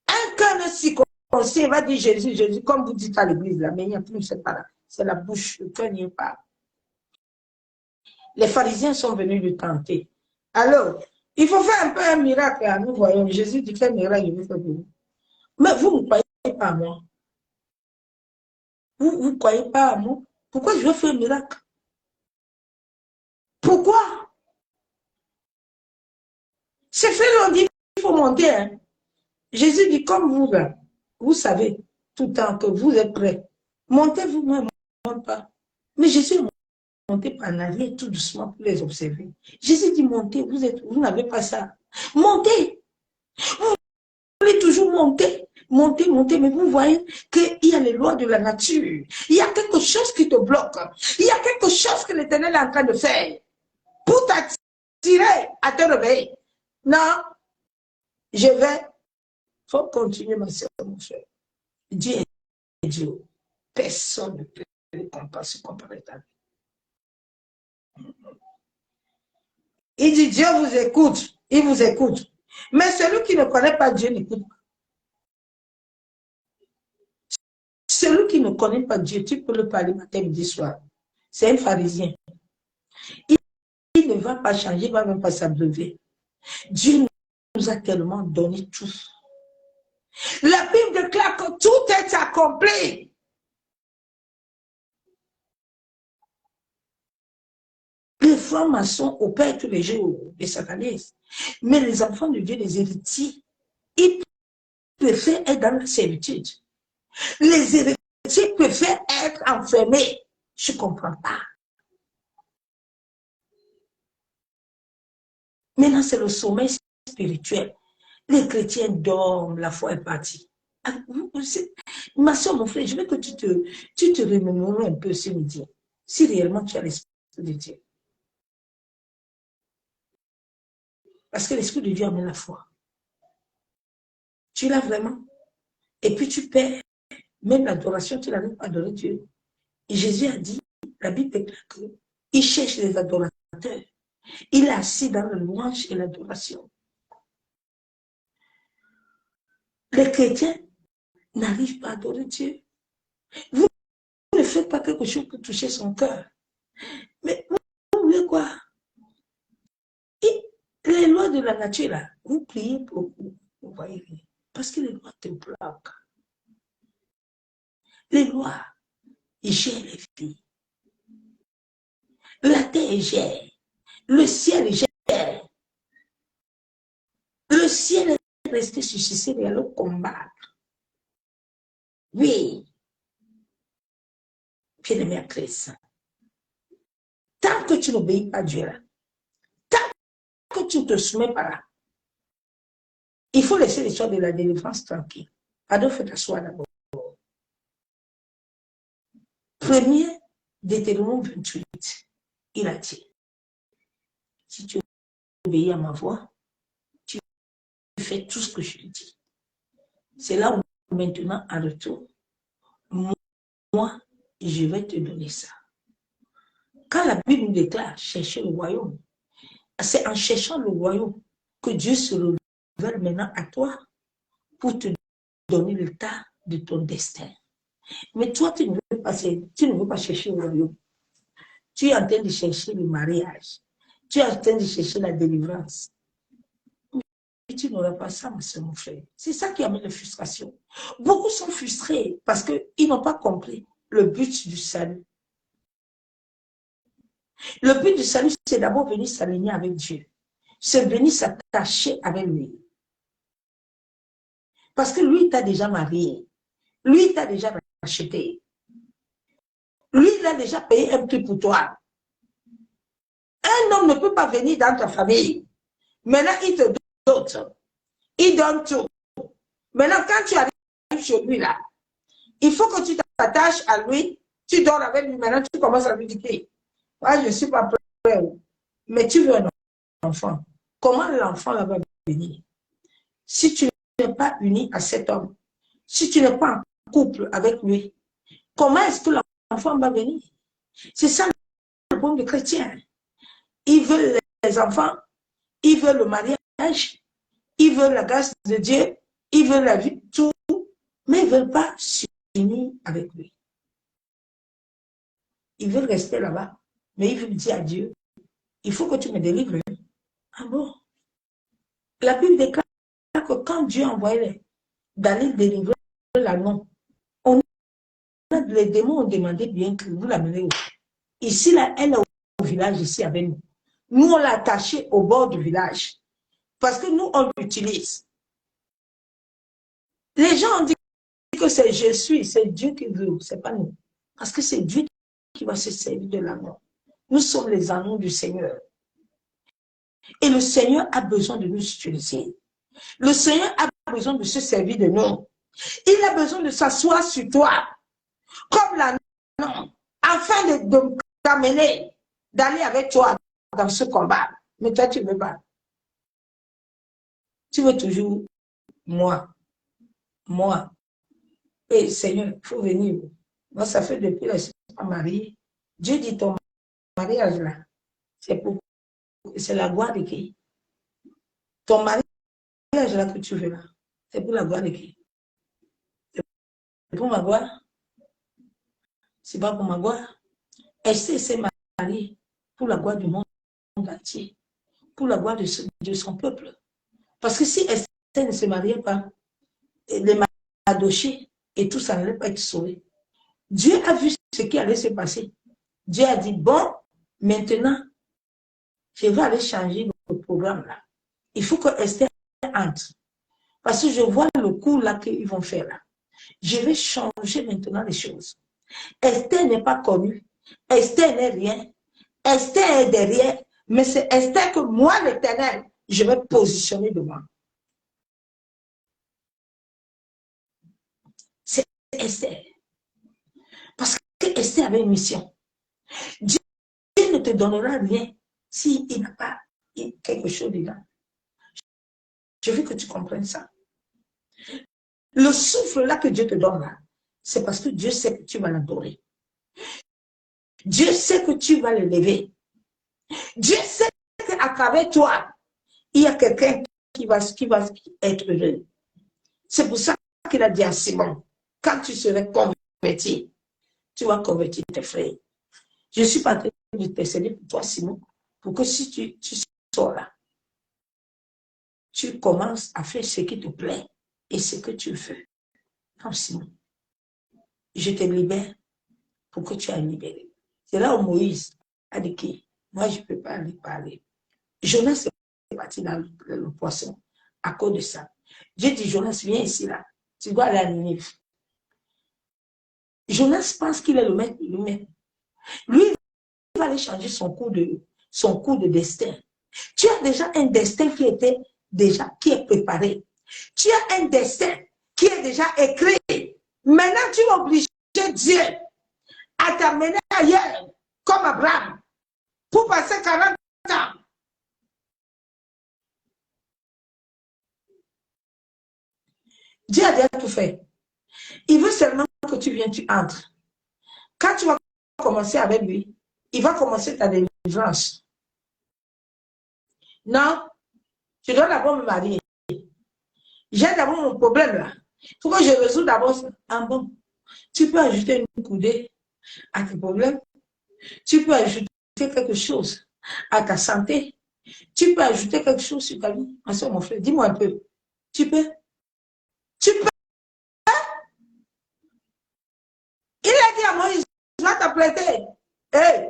Un cœur ne circoncis va dire Jésus, Jésus, comme vous dites à l'église, là, mais il n'y a plus, c'est pas là. C'est la bouche, le cœur n'y est pas. Les pharisiens sont venus le tenter. Alors, il faut faire un peu un miracle. Nous voyons, Jésus dit quel miracle il veut faire pour vous. Mais vous ne croyez pas à moi. Vous ne croyez pas à moi. Pourquoi je veux faire un miracle? Pourquoi? C'est fait, on dit qu'il faut monter. Hein. Jésus dit, comme vous, là, vous savez tout le temps que vous êtes prêts. Montez vous-même, monte pas. Mais Jésus est monté par en arrière tout doucement pour les observer. Jésus dit, montez, vous n'avez pas ça. Montez. Vous voulez toujours monter, monter, monter, mais vous voyez qu'il y a les lois de la nature. Il y a quelque chose qui te bloque. Il y a quelque chose que l'Éternel est en train de faire pour t'attirer à te réveiller. Non, je vais. Il faut continuer, ma soeur, mon frère. Dieu est Dieu. Personne ne peut se comparer à lui. Il dit, Dieu vous écoute. Il vous écoute. Mais celui qui ne connaît pas Dieu n'écoute pas. Celui qui ne connaît pas Dieu, tu peux le parler matin, midi, soir. C'est un pharisien. Il ne va pas changer, il ne va même pas s'abreuver. Dieu nous a tellement donné tout. La Bible déclare que tout est accompli. Les francs-maçons opèrent tous les jours des satanistes. Mais les enfants de Dieu, les héritiers, ils préfèrent être dans la servitude. Les héritiers préfèrent être enfermés. Je ne comprends pas. Maintenant, c'est le sommeil spirituel. Les chrétiens dorment, la foi est partie. Ma soeur, mon frère, je veux que tu te remémores un peu ce midi. Si réellement tu as l'Esprit de Dieu. Parce que l'Esprit de Dieu amène la foi. Tu l'as vraiment. Et puis tu perds. Même l'adoration, tu n'arrives pas à adorer Dieu. Et Jésus a dit, la Bible déclare qu'il cherche les adorateurs. Il est assis dans la louange et l'adoration. Les chrétiens n'arrivent pas à adorer Dieu. Vous ne faites pas quelque chose pour toucher son cœur. Mais vous voulez quoi? Et les lois de la nature, là, vous priez beaucoup, vous voyez, parce que les lois te bloquent. Les lois, ils gèrent les vies. La terre gère. Le ciel gère. Le ciel est resté sur ce ciel et à le combattre. Oui. Bien-aimé à Christ. Tant que tu n'obéis pas à Dieu là, tant que tu ne te soumets pas là, il faut laisser l'histoire de la délivrance tranquille. Adolphe t'asseoir d'abord. Premier Deutéronome 28, il a dit, si tu obéis à ma voix, tu fais tout ce que je te dis. C'est là où maintenant, en retour, moi, je vais te donner ça. Quand la Bible nous déclare chercher le royaume, c'est en cherchant le royaume que Dieu se révèle maintenant à toi pour te donner le tas de ton destin. Mais toi, tu ne veux pas chercher le royaume. Tu es en train de chercher le mariage. Tu es en train de chercher la délivrance. tu n'auras pas ça, mon frère. C'est ça qui amène la frustration. Beaucoup sont frustrés parce qu'ils n'ont pas compris le but du salut. Le but du salut, c'est d'abord venir s'aligner avec Dieu. C'est venir s'attacher avec lui. Parce que lui, t'a déjà marié. Lui, t'a déjà acheté. Lui, il a déjà payé un prix pour toi. Un homme ne peut pas venir dans ta famille. Maintenant, il te donne. Il donne tout. Maintenant, quand tu arrives chez lui, là, il faut que tu t'attaches à lui. Tu dors avec lui. Maintenant, tu commences à lui dire, moi, je ne suis pas prêt. Mais tu veux un enfant. Comment l'enfant va venir? Si tu n'es pas uni à cet homme, si tu n'es pas en couple avec lui, comment est-ce que l'enfant va venir? C'est ça le problème des chrétiens. Ils veulent les enfants, ils veulent le mariage, ils veulent la grâce de Dieu, ils veulent la vie, tout, mais ils ne veulent pas s'unir avec lui. Ils veulent rester là-bas, mais ils veulent dire à Dieu, il faut que tu me délivres. Ah bon? La Bible déclare que quand Dieu envoyait d'aller délivrer l'agneau, les démons ont demandé bien que vous l'amenez où? Ici, là, elle est au village, ici avec nous. Nous, on l'a attachée au bord du village. Parce que nous, on l'utilise. Les gens ont dit que c'est je suis, c'est Dieu qui veut, c'est pas nous. Parce que c'est Dieu qui va se servir de l'amour. Nous sommes les anneaux du Seigneur. Et le Seigneur a besoin de nous utiliser. Le Seigneur a besoin de se servir de nous. Il a besoin de s'asseoir sur toi, comme l'anneau, afin de t'amener, d'aller avec toi dans ce combat. Mais toi, tu ne veux pas. Tu veux toujours moi. Et Seigneur, il faut venir. Moi, ça fait depuis que je ne suis pas mariée. Dieu dit ton mariage là, c'est la gloire de qui? Ton mariage là que tu veux là, c'est pour la gloire de qui? C'est pour ma gloire? C'est pas pour ma gloire? Esther s'est mariée pour la gloire du monde entier, pour la gloire de son peuple. Parce que si Esther ne se mariait pas, les Mardochée et tout ça n'allait pas être sauvé. Dieu a vu ce qui allait se passer. Dieu a dit, bon, maintenant, je vais aller changer le programme là. Il faut que Esther entre. Parce que je vois le coup là qu'ils vont faire là. Je vais changer maintenant les choses. Esther n'est pas connue. Esther n'est rien. Esther est derrière. Mais c'est Esther que moi, l'Éternel, je vais positionner devant. C'est Esther. Parce que Esther avait une mission. Dieu ne te donnera rien s'il n'a pas quelque chose dedans. Je veux que tu comprennes ça. Le souffle là que Dieu te donne là, c'est parce que Dieu sait que tu vas l'adorer. Dieu sait que tu vas le lever. Dieu sait qu'à travers toi, il y a quelqu'un qui va être heureux. C'est pour ça qu'il a dit à Simon, quand tu serais converti, tu vas convertir tes frères. Je ne suis pas en train de t'essayer pour toi, Simon, pour que si tu sors là, tu commences à faire ce qui te plaît et ce que tu veux. Non, Simon, je te libère pour que tu ailles libérer. C'est là où Moïse a dit, moi, je ne peux pas lui parler. Jonas est parti dans le poisson à cause de ça. Dieu dit, Jonas, viens ici, là. Tu dois aller à Ninive. Jonas pense qu'il est le maître lui-même. Lui, il va aller changer son cours de destin. Tu as déjà un destin qui est préparé. Tu as un destin qui est déjà écrit. Maintenant, tu vas obliger Dieu à t'amener ailleurs, comme Abraham, pour passer 40 ans. Dieu a déjà tout fait. Il veut seulement que tu viennes, tu entres. Quand tu vas commencer avec lui, il va commencer ta délivrance. Non, je dois d'abord me marier. J'ai d'abord mon problème là. Il faut que je résous d'abord ça. Ah bon, tu peux ajouter une coudée à tes problèmes. Tu peux ajouter quelque chose à ta santé. Tu peux ajouter quelque chose sur ta vie? Ma soeur, mon frère, dis-moi un peu. Tu peux? Tu peux? Il a dit à Moïse, je vais t'apprêter. Hey,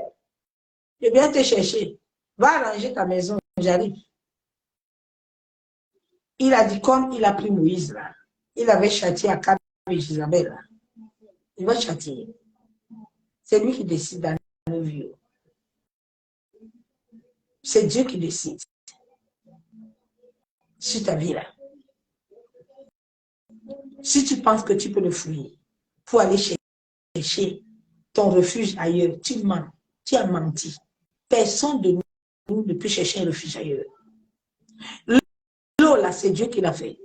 je viens te chercher. Va arranger ta maison, j'arrive. Il a dit, comme il a pris Moïse là, il avait châtié Akab et Isabelle là. Il va châtier. C'est lui qui décide dans nos vies. C'est Dieu qui décide sur ta vie là. Si tu penses que tu peux le fuir pour aller chercher ton refuge ailleurs, tu mens, tu as menti. Personne de nous ne peut chercher un refuge ailleurs. L'eau là, c'est Dieu qui l'a fait.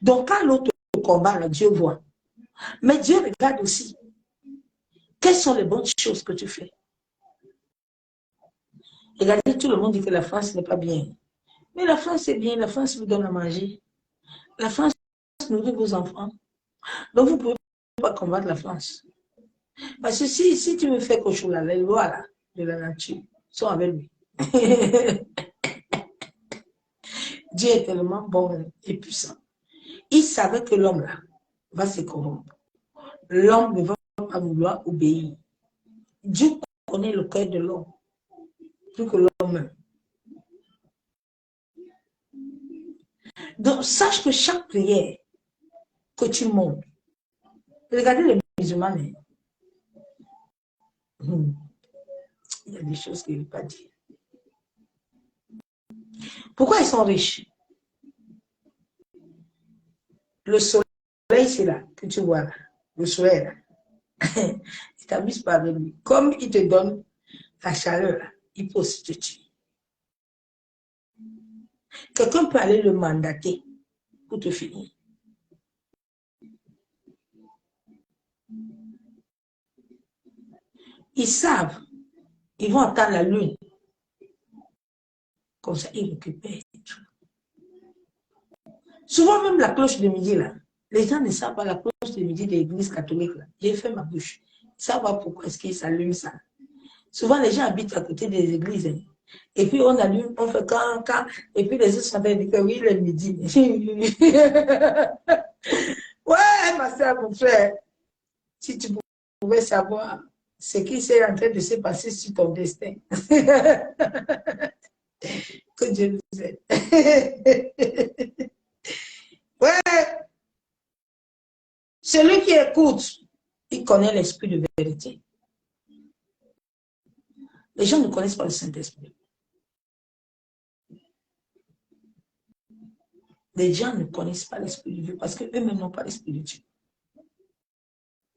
Donc quand l'autre combat, là, Dieu voit. Mais Dieu regarde aussi. Quelles sont les bonnes choses que tu fais? Regardez, tout le monde dit que la France n'est pas bien. Mais la France est bien, la France vous donne à manger. La France nourrit vos enfants. Donc vous ne pouvez pas combattre la France. Parce que si tu me fais cochon là, les lois là, de la nature sont avec lui. Dieu est tellement bon et puissant. Il savait que l'homme là va se corrompre. L'homme ne va pas vouloir obéir. Dieu connaît le cœur de l'homme plus que l'homme. Donc sache que chaque prière que tu montes, regardez les musulmans, il y a des choses qu'il ne veut pas dire. Pourquoi ils sont riches? Le soleil, c'est là, que tu vois là. Le soleil, là. Il t'amuse pas avec lui. Comme il te donne la chaleur, là, il peut aussi te tuer. Quelqu'un peut aller le mandater pour te finir. Ils savent, ils vont attendre la lune. Comme ça, ils récupèrent tout. Souvent, même la cloche de midi, là, les gens ne savent pas la cloche de midi de l'église catholique. J'ai fait ma bouche. Ils ne savent pas pourquoi est-ce qu'ils s'allument ça. Souvent, les gens habitent à côté des églises. Hein. Et puis, on allume, on fait quand, et puis les autres sont en train de dire que oui, le midi. Ouais, ma soeur, mon frère, si tu pouvais savoir ce qui s'est en train de se passer sur ton destin. Que Dieu nous aide. Ouais. Celui qui écoute, il connaît l'esprit de vérité. Les gens ne connaissent pas le Saint-Esprit. Les gens ne connaissent pas l'Esprit de Dieu parce qu'eux-mêmes n'ont pas l'Esprit de Dieu.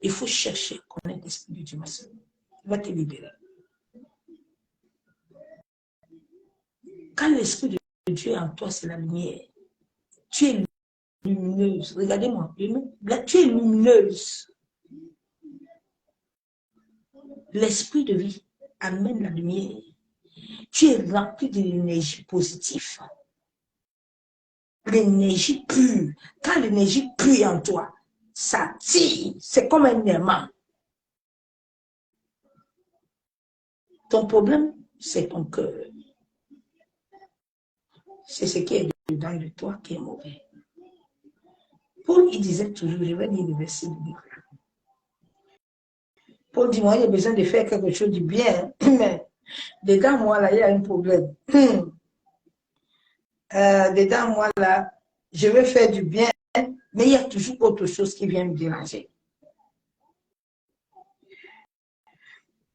Il faut chercher à connaître l'Esprit de Dieu, ma soeur. Il va te libérer. Quand l'Esprit de Dieu est en toi, c'est la lumière. Tu es lumineuse. Regardez-moi. Tu es lumineuse. L'Esprit de vie amène la lumière. Tu es rempli de l'énergie positive. L'énergie pure. Quand l'énergie pure est en toi, ça tire. C'est comme un aimant. Ton problème, c'est ton cœur. C'est ce qui est dedans de toi qui est mauvais. Paul, il disait toujours, je vais lire le verset du livre. Paul dit, moi, il y a besoin de faire quelque chose de bien, mais dedans, moi, là, il y a un problème. Dedans, moi, là, je veux faire du bien, mais il y a toujours autre chose qui vient me déranger.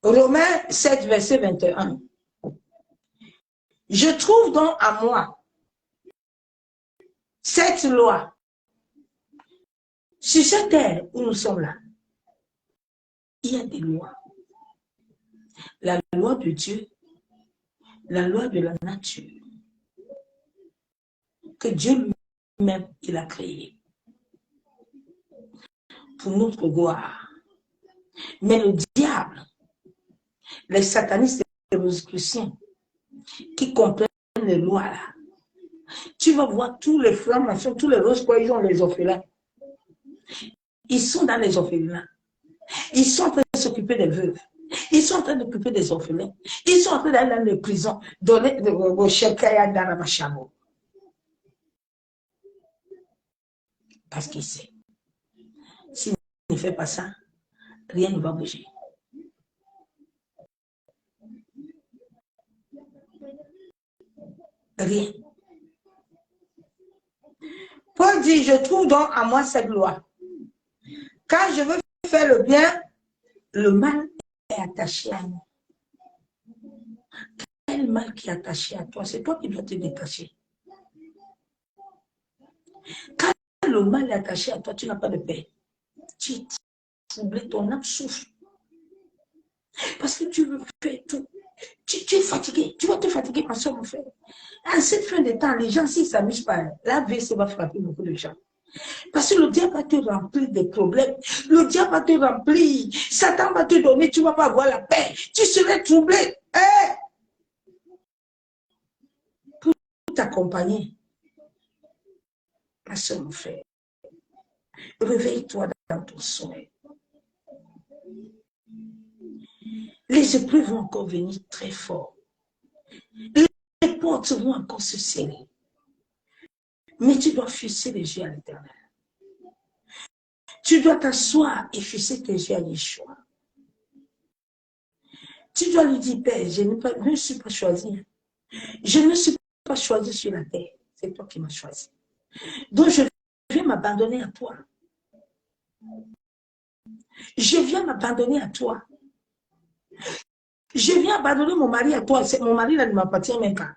Romains 7, verset 21. Je trouve donc à moi cette loi sur cette terre où nous sommes là. Il y a des lois. La loi de Dieu, la loi de la nature, que Dieu lui-même, il a créé pour notre gloire. Mais le diable, les satanistes et les rosicruciens qui comprennent les lois là, tu vas voir tous les francs-maçons, tous les roses, ils ont les orphelins. Ils sont dans les orphelinats. Ils sont en train de s'occuper des veuves. Ils sont en train d'occuper des orphelins. Ils sont en train d'aller dans les prisons, donner au chekaya dans la machamo. Parce qu'il sait. S'il ne fait pas ça, rien ne va bouger. Rien. Paul dit, je trouve donc à moi cette loi. Quand je veux faire le bien, le mal est attaché à moi. Quel mal qui est attaché à toi? C'est toi qui dois te détacher. Quand le mal est attaché à toi, tu n'as pas de paix. Tu es troublé, ton âme souffre. Parce que tu veux faire tout. Tu es fatigué. Tu vas te fatiguer, ma soeur, mon frère. À cette fin de temps, les gens, s'ils ne s'amusent pas, la VC va frapper beaucoup de gens. Parce que le diable va te remplir des problèmes. Le diable va te remplir. Satan va te donner, tu ne vas pas avoir la paix. Tu serais troublé. Pour t'accompagner, ma soeur, mon frère, réveille-toi dans ton sommeil. Les épreuves vont encore venir très fort. Les portes vont encore se serrer. Mais tu dois fixer les yeux à l'Éternel. Tu dois t'asseoir et fixer tes yeux à Yeshua. Tu dois lui dire, Père, je ne suis pas choisi. Je ne suis pas choisi sur la terre. C'est toi qui m'as choisi. Donc, je viens m'abandonner à toi. Je viens m'abandonner à toi. Je viens abandonner mon mari à toi. Mon mari, là, ne m'appartient même pas.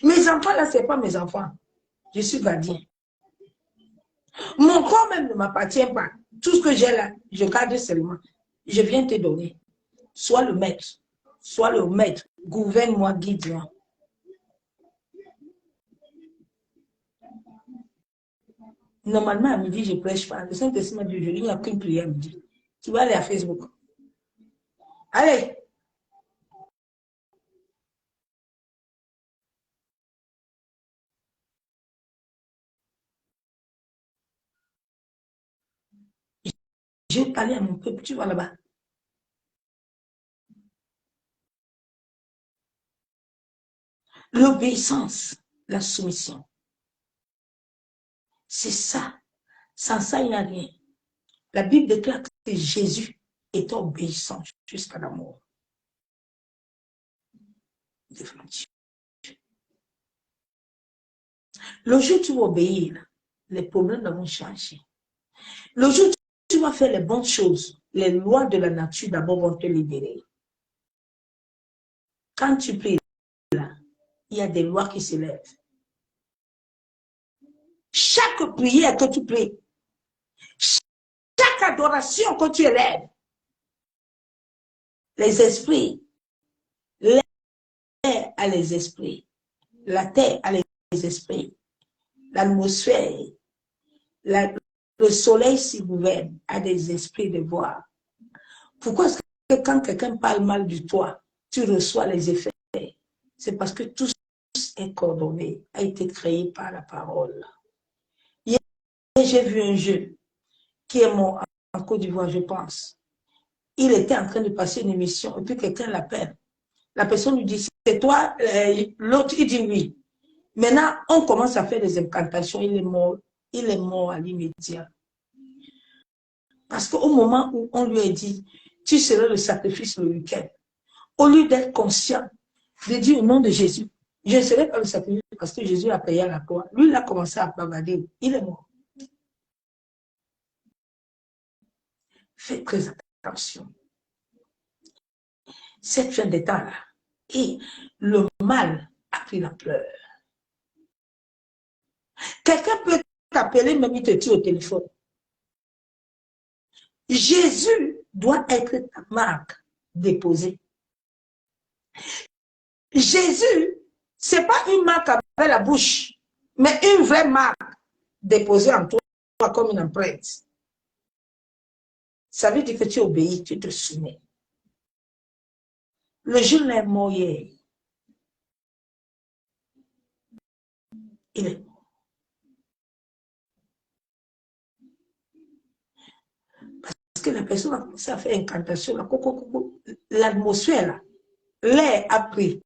Mes enfants, là, ce n'est pas mes enfants. Je suis gardien. Mon corps même ne m'appartient pas. Tout ce que j'ai là, je garde seulement. Je viens te donner. Sois le maître. Sois le maître. Gouverne-moi, guide-moi. Normalement, à midi, je ne prêche pas. Le Saint-Esprit du jeudi, il n'y a qu'une prière à midi. Tu vas aller à Facebook. Allez. Je vais parler à mon peuple. Tu vas là-bas. L'obéissance, la soumission. C'est ça. Sans ça, il n'y a rien. La Bible déclare que Jésus est obéissant jusqu'à la mort. Le jour où tu vas obéir, les problèmes vont changer. Le jour où tu vas faire les bonnes choses, les lois de la nature d'abord vont te libérer. Quand tu pries là, il y a des lois qui se lèvent. Chaque prière que tu pries, chaque adoration que tu élèves, les esprits, l'air a les esprits, la terre a les esprits, l'atmosphère, le soleil s'y gouverne, a des esprits de voir. Pourquoi est-ce que quand quelqu'un parle mal de toi, tu reçois les effets? C'est parce que tout est coordonné, a été créé par la parole. Hier, j'ai vu un jeune qui est mort en Côte d'Ivoire, je pense. Il était en train de passer une émission et puis quelqu'un l'appelle. La personne lui dit, c'est toi, l'autre, il dit oui. Maintenant, on commence à faire des incantations, il est mort à l'immédiat. Parce qu'au moment où on lui a dit, tu seras le sacrifice le week-end, au lieu d'être conscient, de dire au nom de Jésus, je ne serai pas le sacrifice parce que Jésus a payé à la croix. Lui, il a commencé à bavader, il est mort. Faites très attention. Cette fin d'état-là, et le mal a pris la pleurs. Quelqu'un peut t'appeler, même il te tue au téléphone. Jésus doit être ta marque déposée. Jésus, ce n'est pas une marque avec la bouche, mais une vraie marque déposée en toi comme une empreinte. Ça veut dire que tu obéis, tu te soumets. Le jeune est mort hier. Il est mort. que la personne a commencé à faire incantation, l'atmosphère, là, l'air a pris.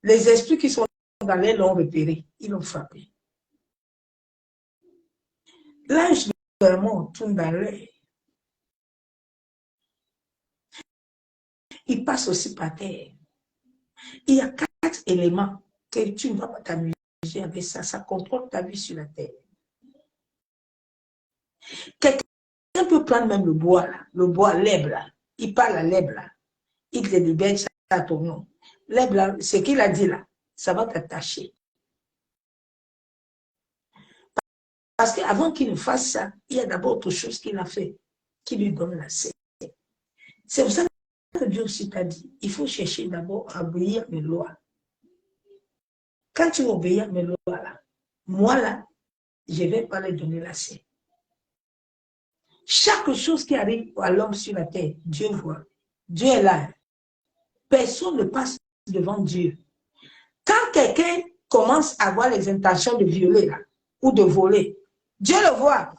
Les esprits qui sont dans l'air l'ont repéré. Ils l'ont frappé. L'ange vraiment tourne dans l'air. Il passe aussi par terre. Il y a 4 éléments que tu ne vas pas t'amuser avec ça. Ça contrôle ta vie sur la terre. Quelqu'un peut prendre même le bois, là, l'herbe, là. Il parle à l'herbe, là. Il te libère ça à ton nom. L'herbe, là, ce qu'il a dit, là, ça va t'attacher. Parce qu'avant qu'il ne fasse ça, il y a d'abord autre chose qu'il a fait, qui lui donne la scène. C'est pour ça que Dieu aussi t'a dit, il faut chercher d'abord à obéir à mes lois. Quand tu obéis à mes lois, là, moi, là, je ne vais pas leur donner la scène. Chaque chose qui arrive à l'homme sur la terre, Dieu voit. Dieu est là. Personne ne passe devant Dieu. Quand quelqu'un commence à avoir les intentions de violer là, ou de voler, Dieu le voit.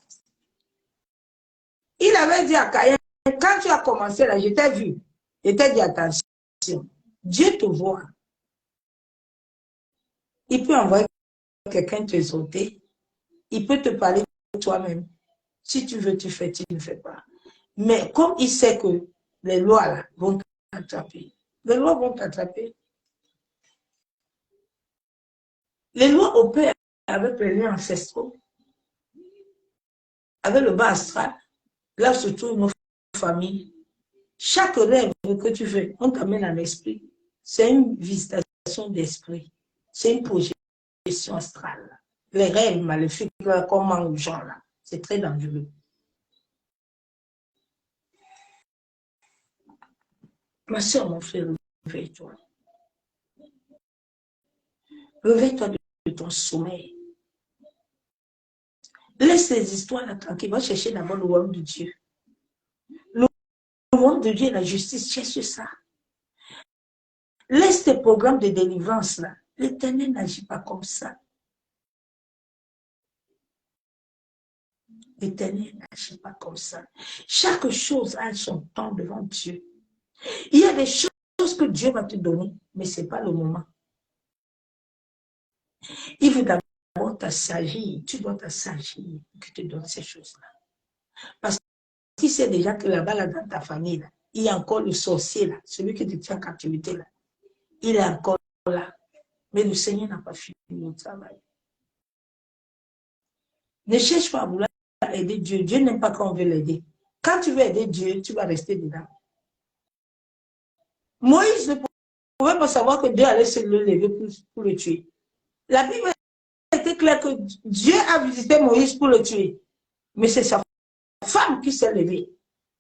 Il avait dit à Caïn, quand tu as commencé là, je t'ai vu. Je t'ai dit attention. Dieu te voit. Il peut envoyer quelqu'un te sauter. Il peut te parler toi-même. Si tu veux, tu fais, tu ne fais pas. Mais comme il sait que les lois là, vont t'attraper, les lois vont t'attraper. Les lois opèrent avec les liens ancestraux, avec le bas astral, là se trouve nos familles. Chaque rêve que tu fais, on t'amène à l'esprit. C'est une visitation d'esprit. C'est une projection astrale. Les rêves maléfiques, comme aux gens là, c'est très dangereux. Ma soeur, mon frère, réveille-toi. Réveille-toi de ton sommeil. Laisse les histoires là tranquilles. Va chercher d'abord le royaume de Dieu. Le royaume de Dieu et la justice, cherche ça. Laisse tes programmes de délivrance là. L'Éternel n'agit pas comme ça. L'Éternel n'agit pas comme ça. Chaque chose a son temps devant Dieu. Il y a des choses que Dieu va te donner, mais ce n'est pas le moment. Il veut d'abord t'assagir. Tu dois t'assagir pour qu'il te donne ces choses-là. Parce qu'il sait déjà que là-bas, là, dans ta famille, là, il y a encore le sorcier, là, celui qui te tient en captivité. Là. Il est encore là. Mais le Seigneur n'a pas fini le travail. Ne cherche pas à vouloir aider Dieu. Dieu n'aime pas quand on veut l'aider. Quand tu veux aider Dieu, tu vas rester dedans. Moïse ne pouvait pas savoir que Dieu allait se lever pour le tuer. La Bible était claire que Dieu a visité Moïse pour le tuer. Mais c'est sa femme qui s'est levée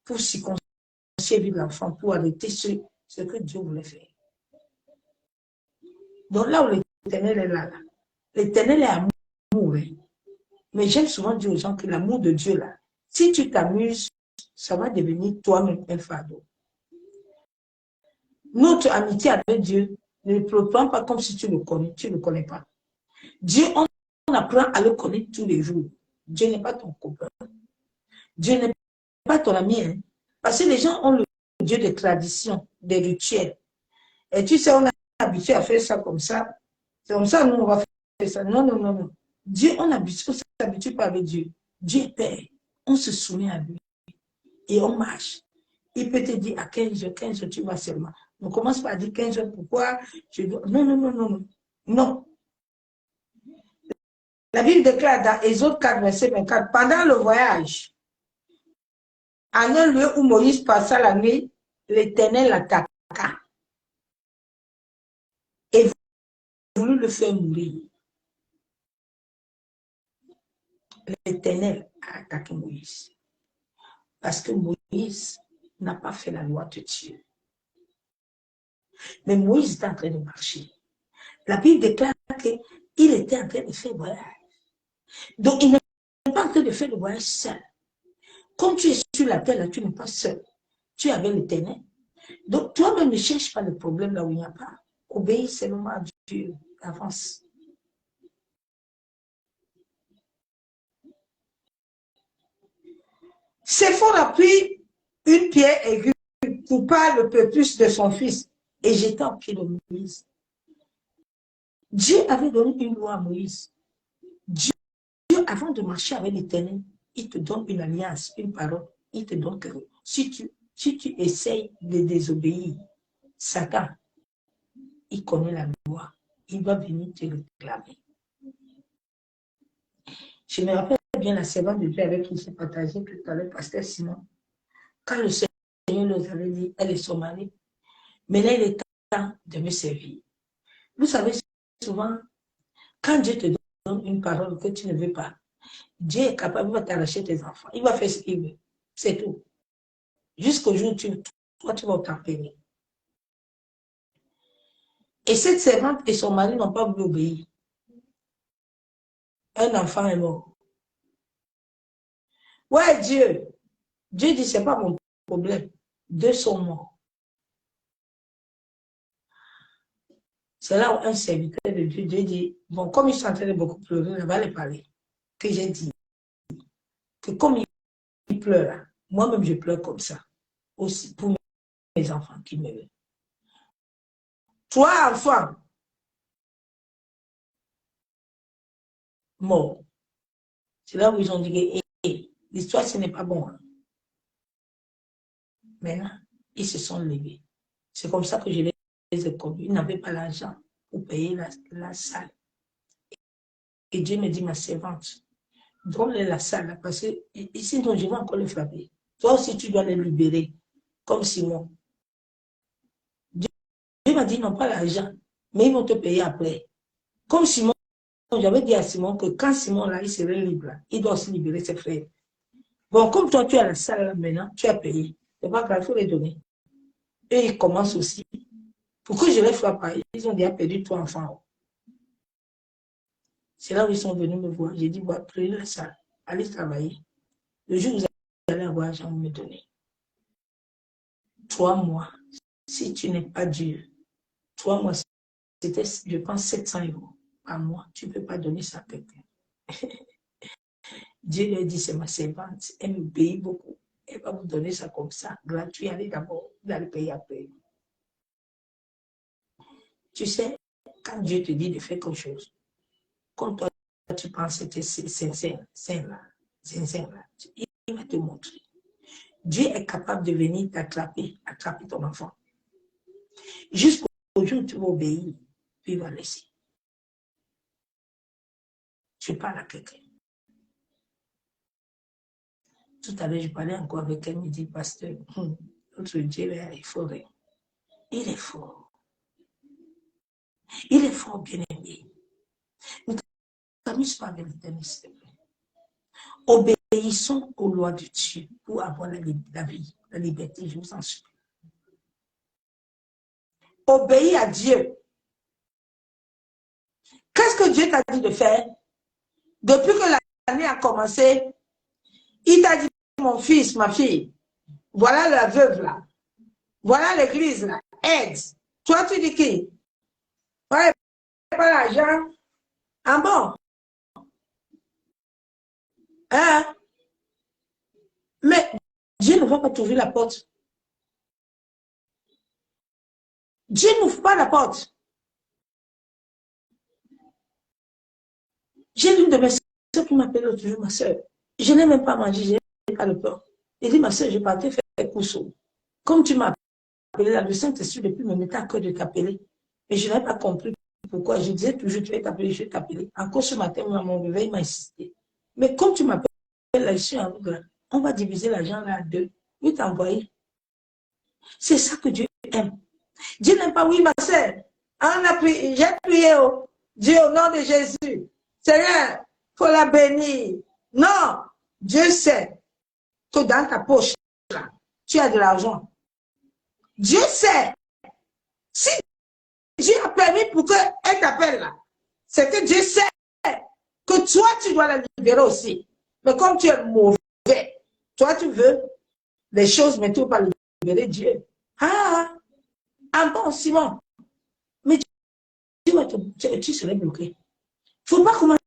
pour circoncire l'enfant, pour arrêter ce que Dieu voulait faire. Donc là où l'Éternel est là, l'Éternel est amour. Hein. Mais j'aime souvent dire aux gens que l'amour de Dieu, là, si tu t'amuses, ça va devenir toi-même un fardeau. Notre amitié avec Dieu ne le prends pas comme si tu le connais. Tu ne le connais pas. Dieu, on apprend à le connaître tous les jours. Dieu n'est pas ton copain. Dieu n'est pas ton ami. Hein. Parce que les gens ont le Dieu des traditions, des rituels. Et tu sais, on est habitué à faire ça comme ça. C'est comme ça, nous, on va faire ça. Non, non, non, non. Dieu, on ne s'habitue pas avec Dieu. Dieu est Père. On se soumet à lui. Et on marche. Il peut te dire à 15 heures, tu vas seulement. On commence par dire 15 heures, pourquoi je dois... Non, non, non, non, non. Non. La Bible déclare dans Exode 4, verset 24, pendant le voyage, en un lieu où Moïse passa la nuit, l'Éternel l'attaqua et voulut le faire mourir. L'Éternel a attaqué Moïse. Parce que Moïse n'a pas fait la loi de Dieu. Mais Moïse est en train de marcher. La Bible déclare qu'il était en train de faire voyage. Donc, il n'est pas en train de faire le voyage seul. Comme tu es sur la terre, là, tu n'es pas seul. Tu es avec l'Éternel. Donc, toi-même ne cherche pas le problème là où il n'y a pas. Obéis seulement à Dieu. Avance. C'est fort appris une pierre aiguë coupa le prépuce de son fils et jeta au pied de Moïse. Dieu avait donné une loi à Moïse. Dieu, avant de marcher avec l'Éternel, il te donne une alliance, une parole. Il te donne que si tu essayes de désobéir, Satan, il connaît la loi. Il va venir te réclamer. Je me rappelle bien la servante de Dieu avec qui j'ai partagé tout à l'heure, pasteur Simon. Quand le Seigneur nous avait dit, elle est son mari, mais là, il est temps de me servir. Vous savez, souvent, quand Dieu te donne une parole que tu ne veux pas, Dieu est capable, il va t'arracher tes enfants. Il va faire ce qu'il veut. C'est tout. Jusqu'au jour où toi, tu vas t'empêcher. Et cette servante et son mari n'ont pas voulu obéir. Un enfant est mort. Ouais, Dieu. Dieu dit, ce n'est pas mon problème. 2 sont morts. C'est là où un serviteur de Dieu, Dieu dit, bon, comme ils sont en train de beaucoup pleurer, on va les parler. Que j'ai dit, que comme ils pleurent, moi-même je pleure comme ça. Aussi pour mes enfants qui me veulent. Toi, enfant, mort. C'est là où ils ont dit, l'histoire, ce n'est pas bon. Hein. Maintenant, ils se sont levés. C'est comme ça que je les ai conduits. Ils n'avaient pas l'argent pour payer la salle. Et Dieu me dit, ma servante, donne-les la salle, parce que ici, donc, je vais encore les frapper. Toi aussi, tu dois les libérer, comme Simon. Dieu m'a dit, ils n'ont pas l'argent, mais ils vont te payer après. Comme Simon, j'avais dit à Simon que quand Simon, là, il serait libre, il doit aussi libérer ses frères. Bon, comme toi, tu as la salle là maintenant, tu as payé. C'est pas grave, il faut les donner. Et ils commencent aussi. Pourquoi je les frappe pas? Ils ont déjà perdu 3 enfants. C'est là où ils sont venus me voir. J'ai dit, bon, prenez la salle, allez travailler. Le jour où vous allez avoir l'argent, vous me donnez. 3 mois, si tu n'es pas Dieu, 3 mois, c'était, je pense, 700 € par mois. Tu ne peux pas donner ça à quelqu'un. Dieu lui a dit, c'est ma servante, elle me paye beaucoup. Elle va vous donner ça comme ça, gratuit. Allez d'abord, vous allez payer après. Tu sais, quand Dieu te dit de faire quelque chose, quand toi, tu penses que c'est sincère, il va te montrer. Dieu est capable de venir attraper ton enfant. Jusqu'au jour où tu vas obéir, puis il va laisser. Tu parles à quelqu'un. Tout à l'heure, je parlais encore avec elle, il me dit, pasteur, notre Dieu là, il est fort. Il est fort. Il est fort, bien aimé. Ne t'amuse pas avec l'Éternel, s'il te plaît. Obéissons aux lois de Dieu pour avoir la vie, la liberté, je vous en supplie. Obéis à Dieu. Qu'est-ce que Dieu t'a dit de faire? Depuis que l'année a commencé, il t'a dit, mon fils, ma fille, voilà la veuve là, voilà l'église là, aide. Toi, tu dis qui? Ouais, pas l'argent. Ah bon? Hein? Mais Dieu ne va pas t'ouvrir la porte. Dieu n'ouvre pas la porte. J'ai l'une de mes soeurs qui m'appelle l'autre jour, ma soeur. Je n'ai même pas mangé, je n'ai pas le pain. Il dit, ma soeur, je partais faire courson. Comme tu m'as appelé là, le Saint-Esprit depuis me mettait à cœur de t'appeler. Mais je n'avais pas compris pourquoi. Je disais toujours, tu vas t'appeler, je vais t'appeler. Encore ce matin, mon réveil m'a insisté. Mais comme tu m'appelles là, je suis en route là, on va diviser l'argent là à 2. Oui, t'envoyer. C'est ça que Dieu aime. Dieu n'aime pas, oui, ma soeur. J'ai prié au Dieu au nom de Jésus. Seigneur, il faut la bénir. Non, Dieu sait que dans ta poche, là, tu as de l'argent. Dieu sait. Si Dieu a permis pour qu'elle t'appelle là, c'est que Dieu sait que toi, tu dois la libérer aussi. Mais comme tu es mauvais, toi, tu veux des choses, mais tu ne veux pas libérer Dieu. Ah bon, Simon. Mais tu serais bloqué. Il ne faut pas commencer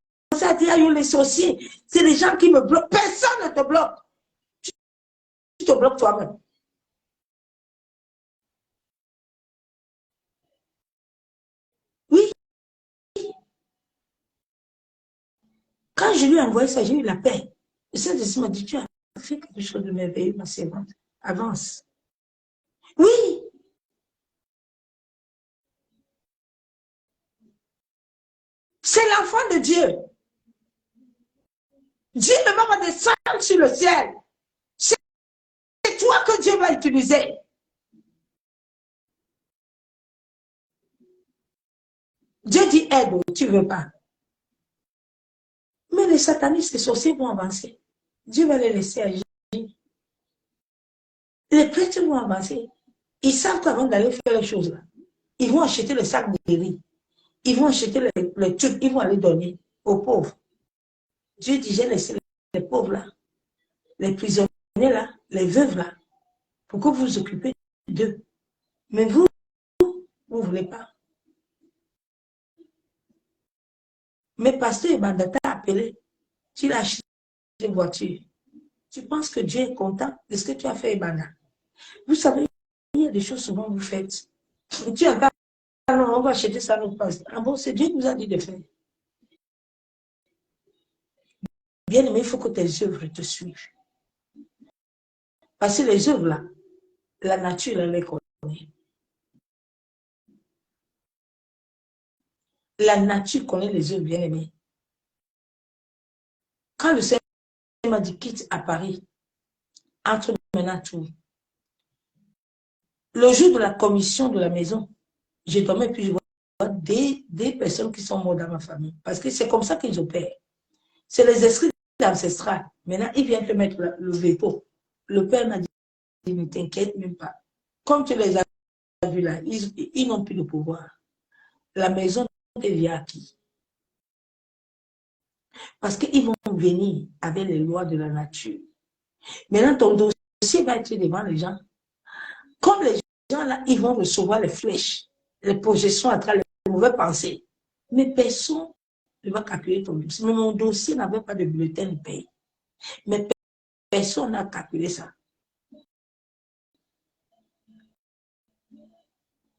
à dire, les sorciers, c'est les gens qui me bloquent. Personne ne te bloque. Tu te bloques toi-même. Quand je lui ai envoyé ça, j'ai eu la paix. Le Saint-Esprit m'a dit, tu as fait quelque chose de merveilleux, ma servante. Avance. Oui, c'est l'enfant de Dieu. Dieu ne va pas descendre sur le ciel. C'est toi que Dieu va utiliser. Dieu dit aide, tu ne veux pas. Mais les satanistes, les sorciers vont avancer. Dieu va les laisser agir. Les prêtres vont avancer. Ils savent qu'avant d'aller faire les choses là, ils vont acheter le sac de riz. Ils vont acheter les trucs, ils vont aller donner aux pauvres. Dieu dit, j'ai laissé les pauvres là, les prisonniers là, les veuves là, pour que vous vous occupez d'eux. Mais vous ne voulez pas. Mais pasteur Ibanda t'a appelé, tu l'as acheté une voiture. Tu penses que Dieu est content de ce que tu as fait, Ibanda? Vous savez, il y a des choses souvent que vous faites. Tu entends, non, on va acheter ça à notre pasteur. Ah bon, c'est Dieu qui nous a dit de faire. Bien aimé, il faut que tes œuvres te suivent. Parce que les œuvres là, la nature, elle les connaît. La nature connaît les œuvres, bien aimé. Quand le Seigneur m'a dit quitte à Paris, entre maintenant tout. Le jour de la commission de la maison, je dormais puis je vois des personnes qui sont mortes dans ma famille. Parce que c'est comme ça qu'ils opèrent. C'est les esprits ancestral. Maintenant, ils viennent te mettre le veto. Le père m'a dit, ne t'inquiète même pas. Comme tu les as vus là, ils n'ont plus de pouvoir. La maison devient acquise. Parce qu'ils vont venir avec les lois de la nature. Maintenant, ton dossier va être devant les gens. Comme les gens là, ils vont recevoir les flèches, les projections à travers les mauvaises pensées. Mais personne ne va calculer ton dossier. Mais mon dossier n'avait pas de bulletin de paye. Mais personne n'a calculé ça.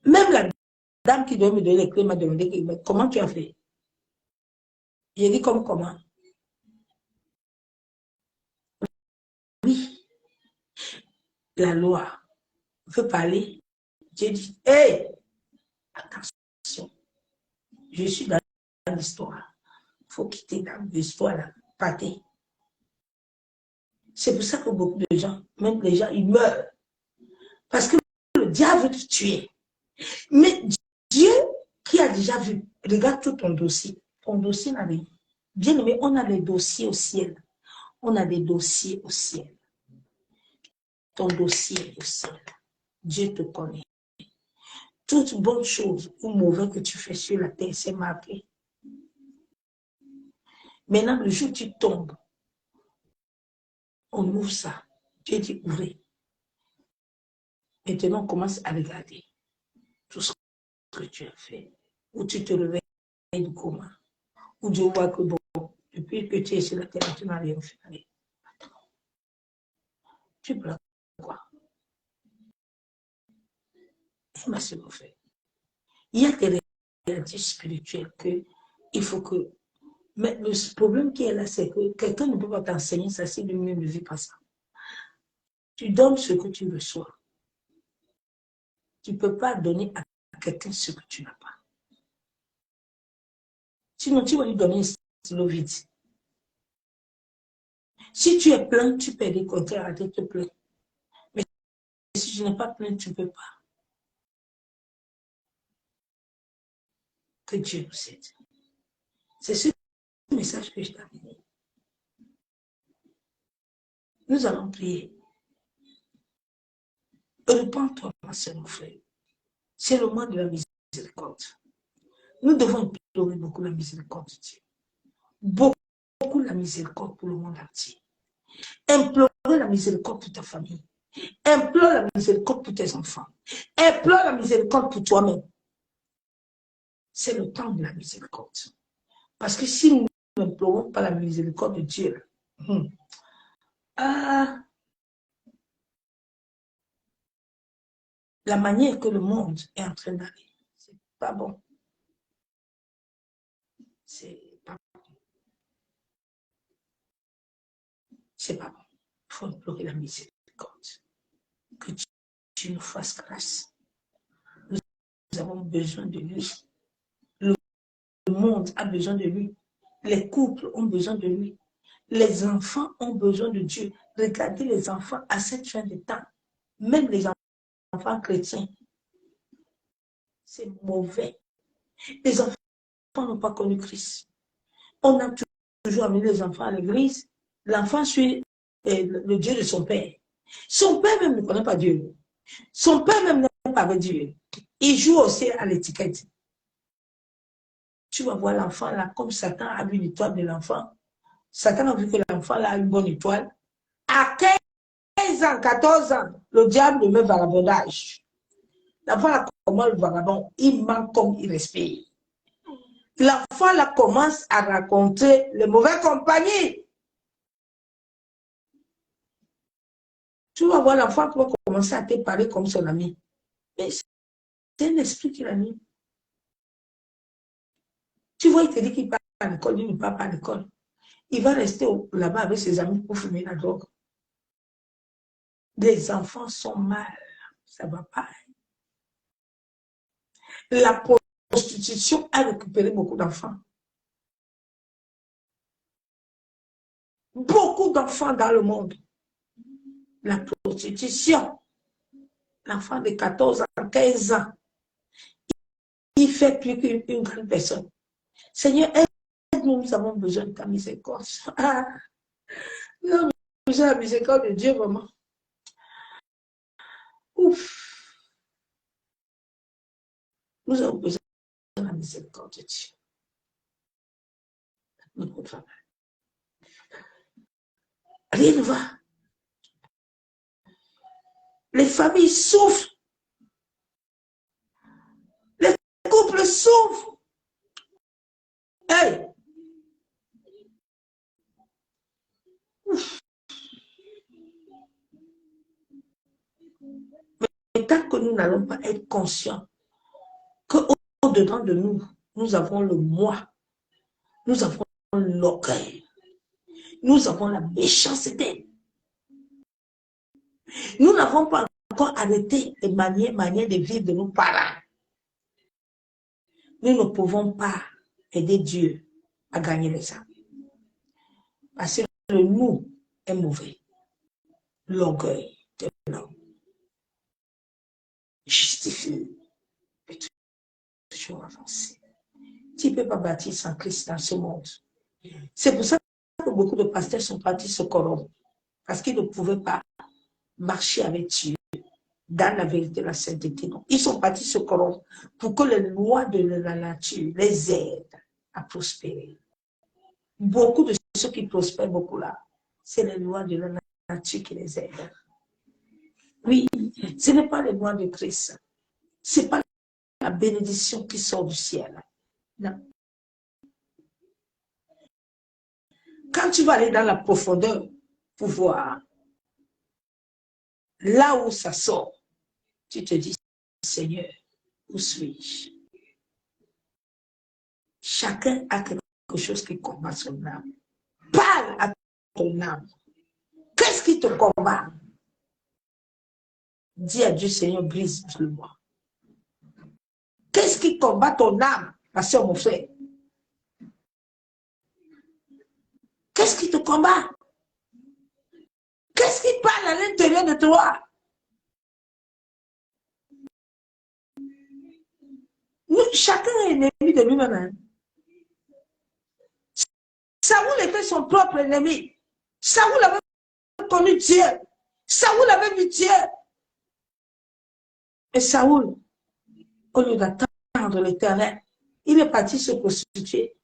Même la dame qui doit me donner les clés m'a demandé comment tu as fait. J'ai dit comment. Oui, la loi veut parler. J'ai dit, hé, attention, je suis dans l'histoire. Il faut quitter dans l'histoire là, pâter. C'est pour ça que beaucoup de gens, même les gens, ils meurent. Parce que le diable veut te tuer. Mais Dieu qui a déjà vu, regarde tout ton dossier. Ton dossier n'a rien. Bien aimé, on a des dossiers au ciel. On a des dossiers au ciel. Ton dossier au ciel. Dieu te connaît. Toute bonne chose ou mauvaise que tu fais sur la terre, c'est marqué. Maintenant, le jour où tu tombes, on ouvre ça. Dieu dit ouvrez. Maintenant, on commence à regarder tout ce que tu as fait. Ou tu te réveilles du coma. Ou Dieu voit que bon, depuis que tu es sur la terre, tu n'as rien fait. Allez. Tu pleures quoi? Ma soeur fait. Il y a des réalités spirituelles que il faut que. Mais le problème qui est là, c'est que quelqu'un ne peut pas t'enseigner ça si lui-même ne vit pas ça. Tu donnes ce que tu reçois. Tu ne peux pas donner à quelqu'un ce que tu n'as pas. Sinon, tu vas lui donner un stylo vide. Si tu es plein, tu peux des contraires à être plein. Mais si tu n'es pas plein, tu ne peux pas. Que Dieu nous aide. C'est ce message que je t'ai amené. Nous allons prier. Repends-toi, ma soeur, mon frère. C'est le mois de la miséricorde. Nous devons implorer beaucoup la miséricorde de Dieu. Beaucoup la miséricorde pour le monde entier. Implorer la miséricorde pour ta famille. Implore la miséricorde pour tes enfants. Implore la miséricorde pour toi-même. C'est le temps de la miséricorde. Parce que si nous n'implorons pas la miséricorde de Dieu, la manière que le monde est en train d'aller, c'est pas bon. C'est pas bon. c'est pas bon. Il faut implorer la miséricorde. Que tu nous fasses grâce. Nous avons besoin de lui. Le monde a besoin de lui. Les couples ont besoin de lui. Les enfants ont besoin de Dieu. Regardez les enfants à cette fin de temps. Même les enfants chrétiens. C'est mauvais. Les enfants n'ont pas connu Christ. On a toujours amené les enfants à l'église. L'enfant suit le Dieu de son père. Son père même ne connaît pas Dieu. Son père même n'est pas avec Dieu. Il joue aussi à l'étiquette. Tu vas voir l'enfant là, comme Satan a vu l'étoile de l'enfant. Satan a vu que l'enfant là a une bonne étoile. À 15 ans, 14 ans, le diable le met vagabondage. L'enfant là commence le vagabond. Il ment comme il respire. L'enfant là commence à raconter les mauvaises compagnies. Tu vas voir l'enfant qui va commencer à te parler comme son ami. Mais c'est un esprit qui l'a mis. Tu vois, il te dit qu'il part à l'école, il ne part pas à l'école. Il va rester là-bas avec ses amis pour fumer la drogue. Les enfants sont mal. Ça ne va pas. La prostitution a récupéré beaucoup d'enfants. Beaucoup d'enfants dans le monde. La prostitution. L'enfant de 14 ans, 15 ans, il fait plus qu'une grande personne. Seigneur, aide-nous, nous avons besoin de ta miséricorde. Ah, nous avons besoin de la miséricorde de Dieu, vraiment. Ouf. Nous avons besoin de la miséricorde de Dieu. Notre travail. Rien ne va. Les familles souffrent. Les couples souffrent. Hey! Mais tant que nous n'allons pas être conscients qu'au-dedans de nous, nous avons le moi, nous avons l'orgueil, nous avons la méchanceté. Nous n'avons pas encore arrêté les manières de vivre de nos parents. Nous ne pouvons pas aider Dieu à gagner les âmes. Parce que le nous est mauvais. L'orgueil de l'homme justifie de toujours avancer. Tu ne peux pas bâtir sans Christ dans ce monde. C'est pour ça que beaucoup de pasteurs sont partis se corrompre. Parce qu'ils ne pouvaient pas marcher avec Dieu dans la vérité de la sainteté. Non. Ils sont partis se corrompre pour que les lois de la nature les aident à prospérer. Beaucoup de ceux qui prospèrent beaucoup là, c'est les lois de la nature qui les aident. Oui, ce n'est pas les lois de Christ. Ce n'est pas la bénédiction qui sort du ciel. Non. Quand tu vas aller dans la profondeur pour voir là où ça sort, tu te dis, Seigneur, où suis-je? Chacun a quelque chose qui combat son âme. Parle à ton âme. Qu'est-ce qui te combat? Dis à Dieu, Seigneur, brise-le-moi. Qu'est-ce qui combat ton âme, ma soeur, mon frère? Qu'est-ce qui te combat? Qu'est-ce qui parle à l'intérieur de toi? Chacun est ennemi de lui-même. Saoul était son propre ennemi. Saoul avait connu Dieu. Saoul avait vu Dieu. Et Saoul, au lieu d'attendre l'Éternel, il est parti se prostituer,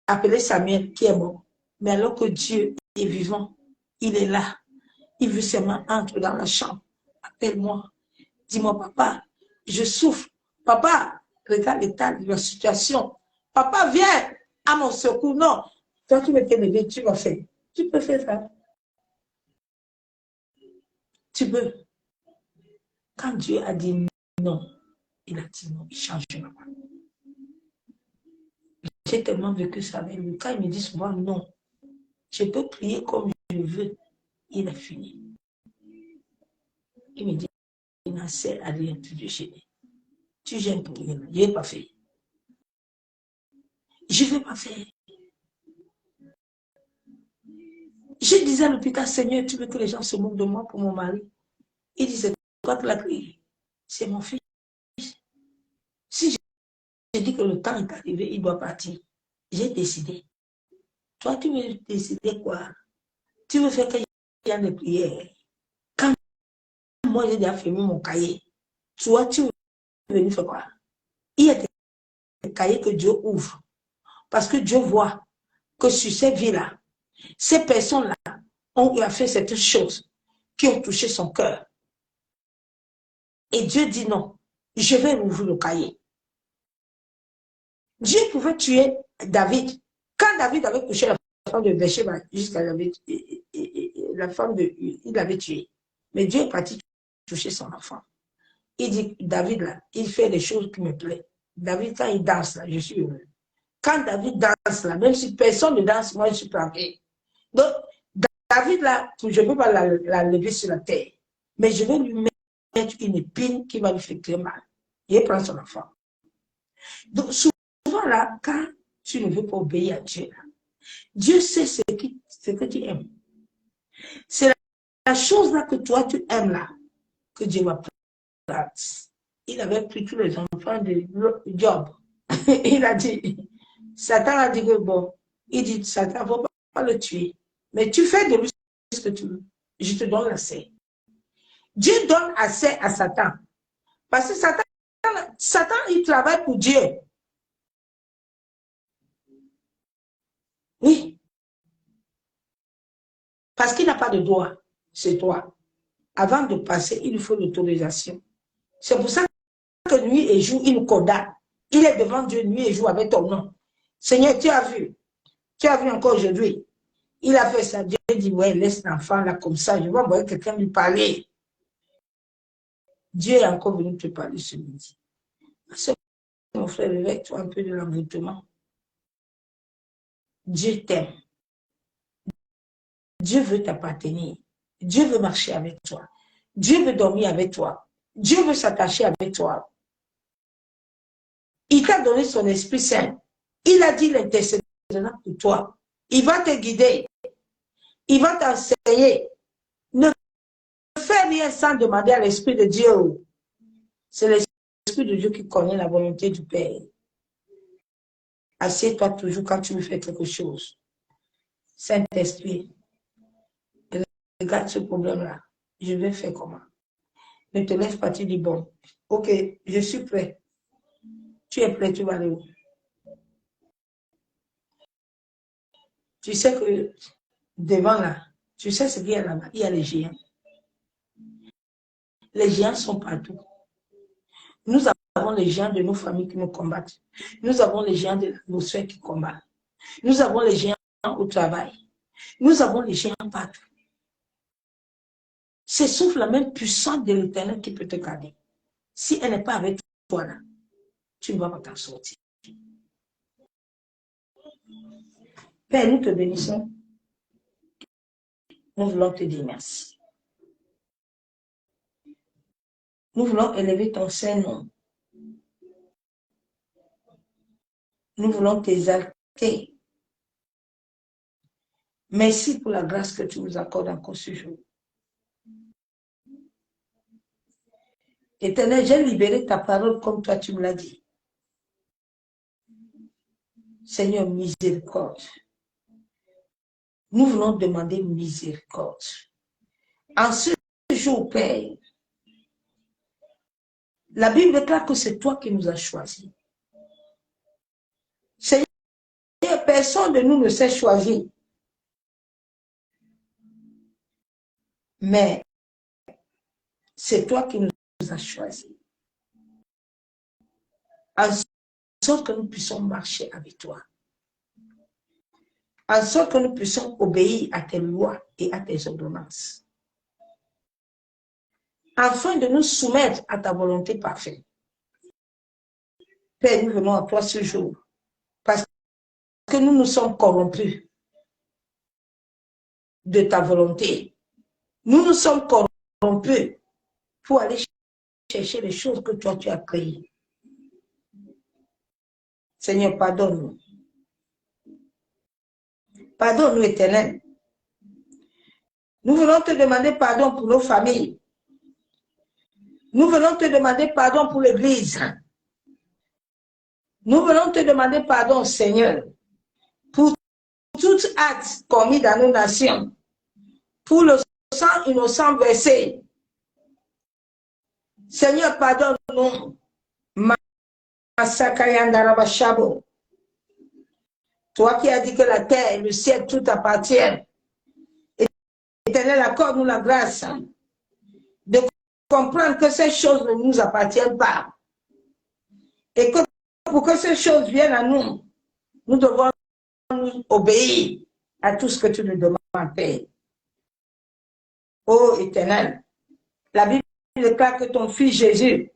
appeler Samuel qui est mort. Mais alors que Dieu est vivant, il est là. Il veut seulement entrer dans la chambre. Appelle-moi. Dis-moi, papa, je souffre. Papa, regarde l'état de la situation. Papa, viens à mon secours. Non, toi, tu veux t'élever, tu vas faire. Tu peux faire ça. Tu peux. Quand Dieu a dit non, il a dit non, il change ma main. J'ai tellement vécu ça avec lui. Quand il me dit souvent non, Je peux prier comme je veux. Il a fini. Il me dit, Nasser, allez, tu gênes. Tu gênes pour rien. Je n'ai pas fait. Je ne vais pas faire. Je disais à l'hôpital, Seigneur, tu veux que les gens se moquent de moi pour mon mari? Il disait, quoi que la crié? C'est mon fils. Si je dis que le temps est arrivé, il doit partir. J'ai décidé. Toi, tu veux décider quoi? Tu veux faire qu'il y ait des prières. Quand moi, j'ai déjà fermé mon cahier, toi, tu veux venir faire quoi? Il y a des cahiers que Dieu ouvre. Parce que Dieu voit que sur ces vies-là, ces personnes-là ont fait certaines choses qui ont touché son cœur. Et Dieu dit non, je vais ouvrir le cahier. Dieu pouvait tuer David. Quand David avait touché la femme de Bathsheba, jusqu'à David, la femme de, il l'avait tué. Mais Dieu est parti toucher son enfant. Il dit, David, là, il fait des choses qui me plaisent. David, quand il danse, là, je suis heureux. Quand David danse, là, même si personne ne danse, moi, je suis planqué. Donc, David, là, je ne peux pas la lever sur la terre. Mais je vais lui mettre une épine qui va lui faire très mal. Il prend son enfant. Donc, souvent, là, quand tu ne veux pas obéir à Dieu, là, Dieu sait ce que tu aimes. C'est la chose là que toi, tu aimes là, que Dieu va prendre. Il avait pris tous les enfants de Job. Il a dit, Satan a dit que bon, il dit, Satan, il ne faut pas le tuer. Mais tu fais de lui ce que tu veux. Je te donne assez. Dieu donne assez à Satan. Parce que Satan, il travaille pour Dieu. Oui. Parce qu'il n'a pas de droit. C'est toi. Avant de passer, il faut l'autorisation. C'est pour ça que nuit et jour, il nous condamne. Il est devant Dieu nuit et jour avec ton nom. Seigneur, tu as vu. Tu as vu encore aujourd'hui. Il a fait ça. Dieu dit, ouais, laisse l'enfant là comme ça. Je vais voir quelqu'un lui parler. Dieu est encore venu te parler ce midi. Mon frère, réveille-toi un peu de l'envoûtement. Dieu t'aime. Dieu veut t'appartenir. Dieu veut marcher avec toi. Dieu veut dormir avec toi. Dieu veut s'attacher avec toi. Il t'a donné son Esprit Saint. Il a dit l'intercédera pour toi. Il va te guider. Il va t'enseigner. Ne fais rien sans demander à l'Esprit de Dieu. C'est l'Esprit de Dieu qui connaît la volonté du Père. Assieds-toi toujours quand tu veux faire quelque chose. Saint-Esprit, regarde ce problème-là. Je vais faire comment? Ne te laisse pas, tu dis bon. Ok, je suis prêt. Tu es prêt, tu vas aller où? Tu sais que devant là, tu sais ce qu'il y a là-bas? Il y a les géants. Les géants sont partout. Nous avons les géants de nos familles qui nous combattent. Nous avons les géants de l'atmosphère qui combattent. Nous avons les géants au travail. Nous avons les géants partout. C'est sauf la même puissance de l'Éternel qui peut te garder. Si elle n'est pas avec toi là, tu ne vas pas t'en sortir. Père, nous te bénissons. Nous voulons te dire merci. Nous voulons élever ton Saint-Nom. Nous voulons t'exalter. Merci pour la grâce que tu nous accordes encore ce jour. Éternel, j'ai libéré ta parole comme toi tu me l'as dit. Seigneur, miséricorde. Nous voulons demander miséricorde. En ce jour, Père, la Bible déclare que c'est toi qui nous as choisis. Seigneur, personne de nous ne s'est choisi. Mais c'est toi qui nous as choisis. En sorte que nous puissions marcher avec toi. En sorte que nous puissions obéir à tes lois et à tes ordonnances. Afin de nous soumettre à ta volonté parfaite. Père, nous venons à toi ce jour. Parce que nous nous sommes corrompus. de ta volonté. Nous nous sommes corrompus pour aller chercher les choses que toi tu as créées. Seigneur, pardonne-nous. Pardonne-nous, Éternel. Nous venons te demander pardon pour nos familles. Nous venons te demander pardon pour l'Église. Nous venons te demander pardon, Seigneur, pour tout acte commis dans nos nations, pour le sang innocent versé. Seigneur, pardonne-nous. Toi qui as dit que la terre et le ciel tout appartiennent. Éternel, accorde-nous la grâce de comprendre que ces choses ne nous appartiennent pas. Et que pour que ces choses viennent à nous, nous devons nous obéir à tout ce que tu nous demandes, Père. Ô Éternel, la Bible déclare que ton fils Jésus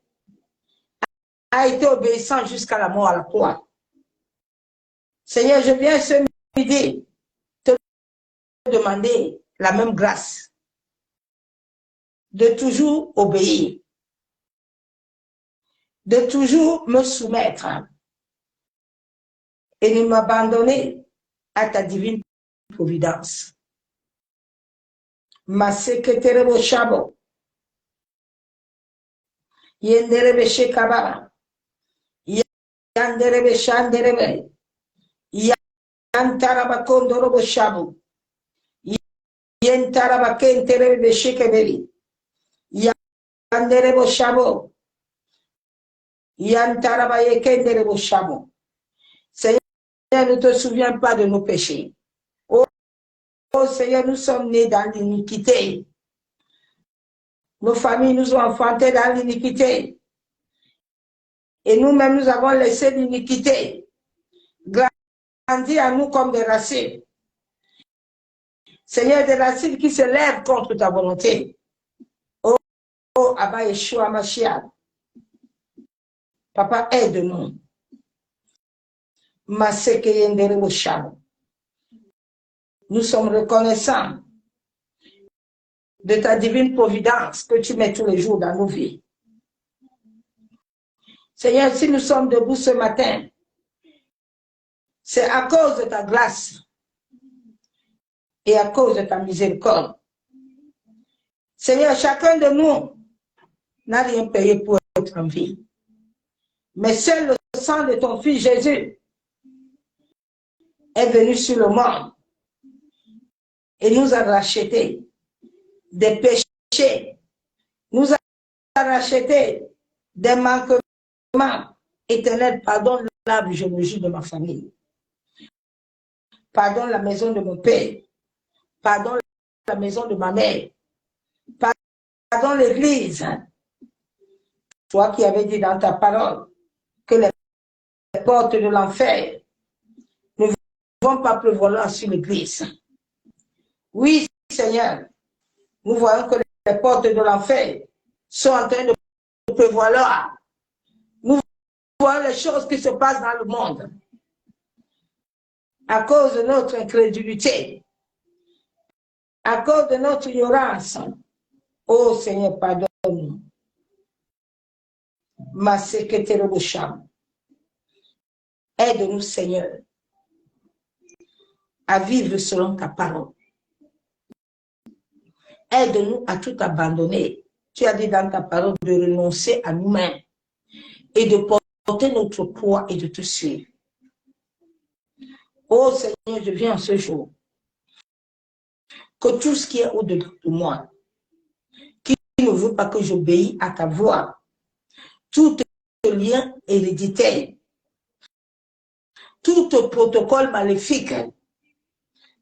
a été obéissant jusqu'à la mort à la croix. Seigneur, je viens ce midi te demander la même grâce de toujours obéir, de toujours me soumettre et de m'abandonner à ta divine providence. Ma secrétaire au chabo, yenderebe shekaba, yanderebe shanderebe, yantaraba kondorobo chabo, yentaraba kenterebe shekebeli, yanderebo chabo, yantaraba yekenderebo chabo. Seigneur, ne te souviens pas de nos péchés. Oh Seigneur, nous sommes nés dans l'iniquité. Nos familles nous ont enfantés dans l'iniquité. Et nous-mêmes, nous avons laissé l'iniquité grandir à nous comme des racines. Seigneur, des racines qui se lèvent contre ta volonté. Oh Abba Yeshua Mashiach. Papa, aide-nous. Nous sommes reconnaissants de ta divine providence que tu mets tous les jours dans nos vies. Seigneur, si nous sommes debout ce matin, c'est à cause de ta grâce et à cause de ta miséricorde. Seigneur, chacun de nous n'a rien payé pour être en vie. Mais seul le sang de ton Fils Jésus est venu sur le monde et nous a rachetés des péchés, nous a rachetés des manquements. Éternel, pardonne l'arbre généalogie de ma famille. Pardonne la maison de mon père. Pardonne la maison de ma mère. Pardonne l'église. Toi qui avais dit dans ta parole que les portes de l'enfer ne vont pas pleuvoir sur l'église. Oui, Seigneur, nous voyons que les portes de l'enfer sont en train de pleuvoir là. Nous voyons les choses qui se passent dans le monde à cause de notre incrédulité, à cause de notre ignorance. Oh Seigneur, pardonne-nous. Ma secrétaire au champ. Aide-nous, Seigneur, à vivre selon ta parole. Aide-nous à tout abandonner. Tu as dit dans ta parole de renoncer à nous-mêmes et de porter notre poids et de te suivre. Oh Seigneur, je viens en ce jour. Que tout ce qui est au-dedans de moi, qui ne veut pas que j'obéisse à ta voix, tout lien héréditaire, tout protocole maléfique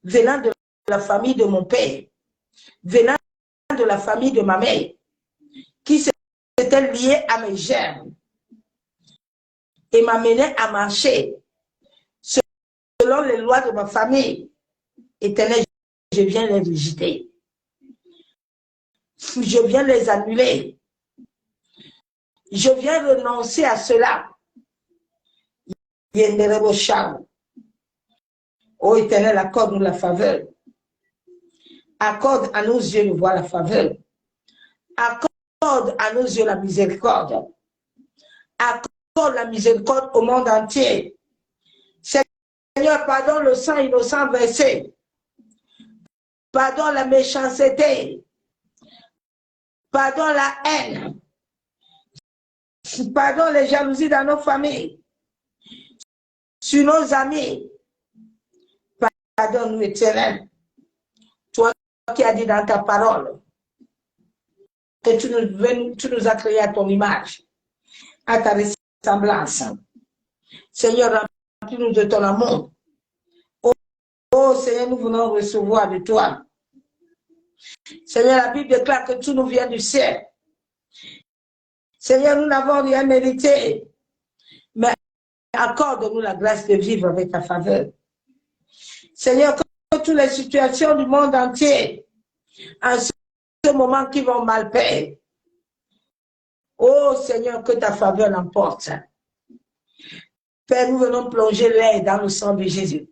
venant de la famille de mon père, venant de la famille de ma mère, qui s'était lié à mes germes et m'amenait à marcher selon les lois de ma famille. Éternel, je viens les rejeter. Je viens les annuler. Je viens renoncer à cela. Oh Éternel, accorde-nous la faveur Accorde à nos yeux de voir la faveur. Accorde à nos yeux la miséricorde. Accorde la miséricorde au monde entier. Seigneur, pardonne le sang innocent versé. Pardonne la méchanceté. Pardonne la haine. Pardonne les jalousies dans nos familles. Sur nos amis. Pardonne-nous, Éternel. Toi qui as dit dans ta parole que tu nous as créés à ton image, à ta ressemblance. Seigneur, remplis-nous de ton amour. Oh Seigneur, nous venons recevoir de toi. Seigneur, la Bible déclare que tout nous vient du ciel. Seigneur, nous n'avons rien mérité, mais accorde-nous la grâce de vivre avec ta faveur. Seigneur, que toutes les situations du monde entier, en ce moment qui vont mal payer, oh Seigneur, que ta faveur l'emporte. Père, nous venons plonger l'air dans le sang de Jésus.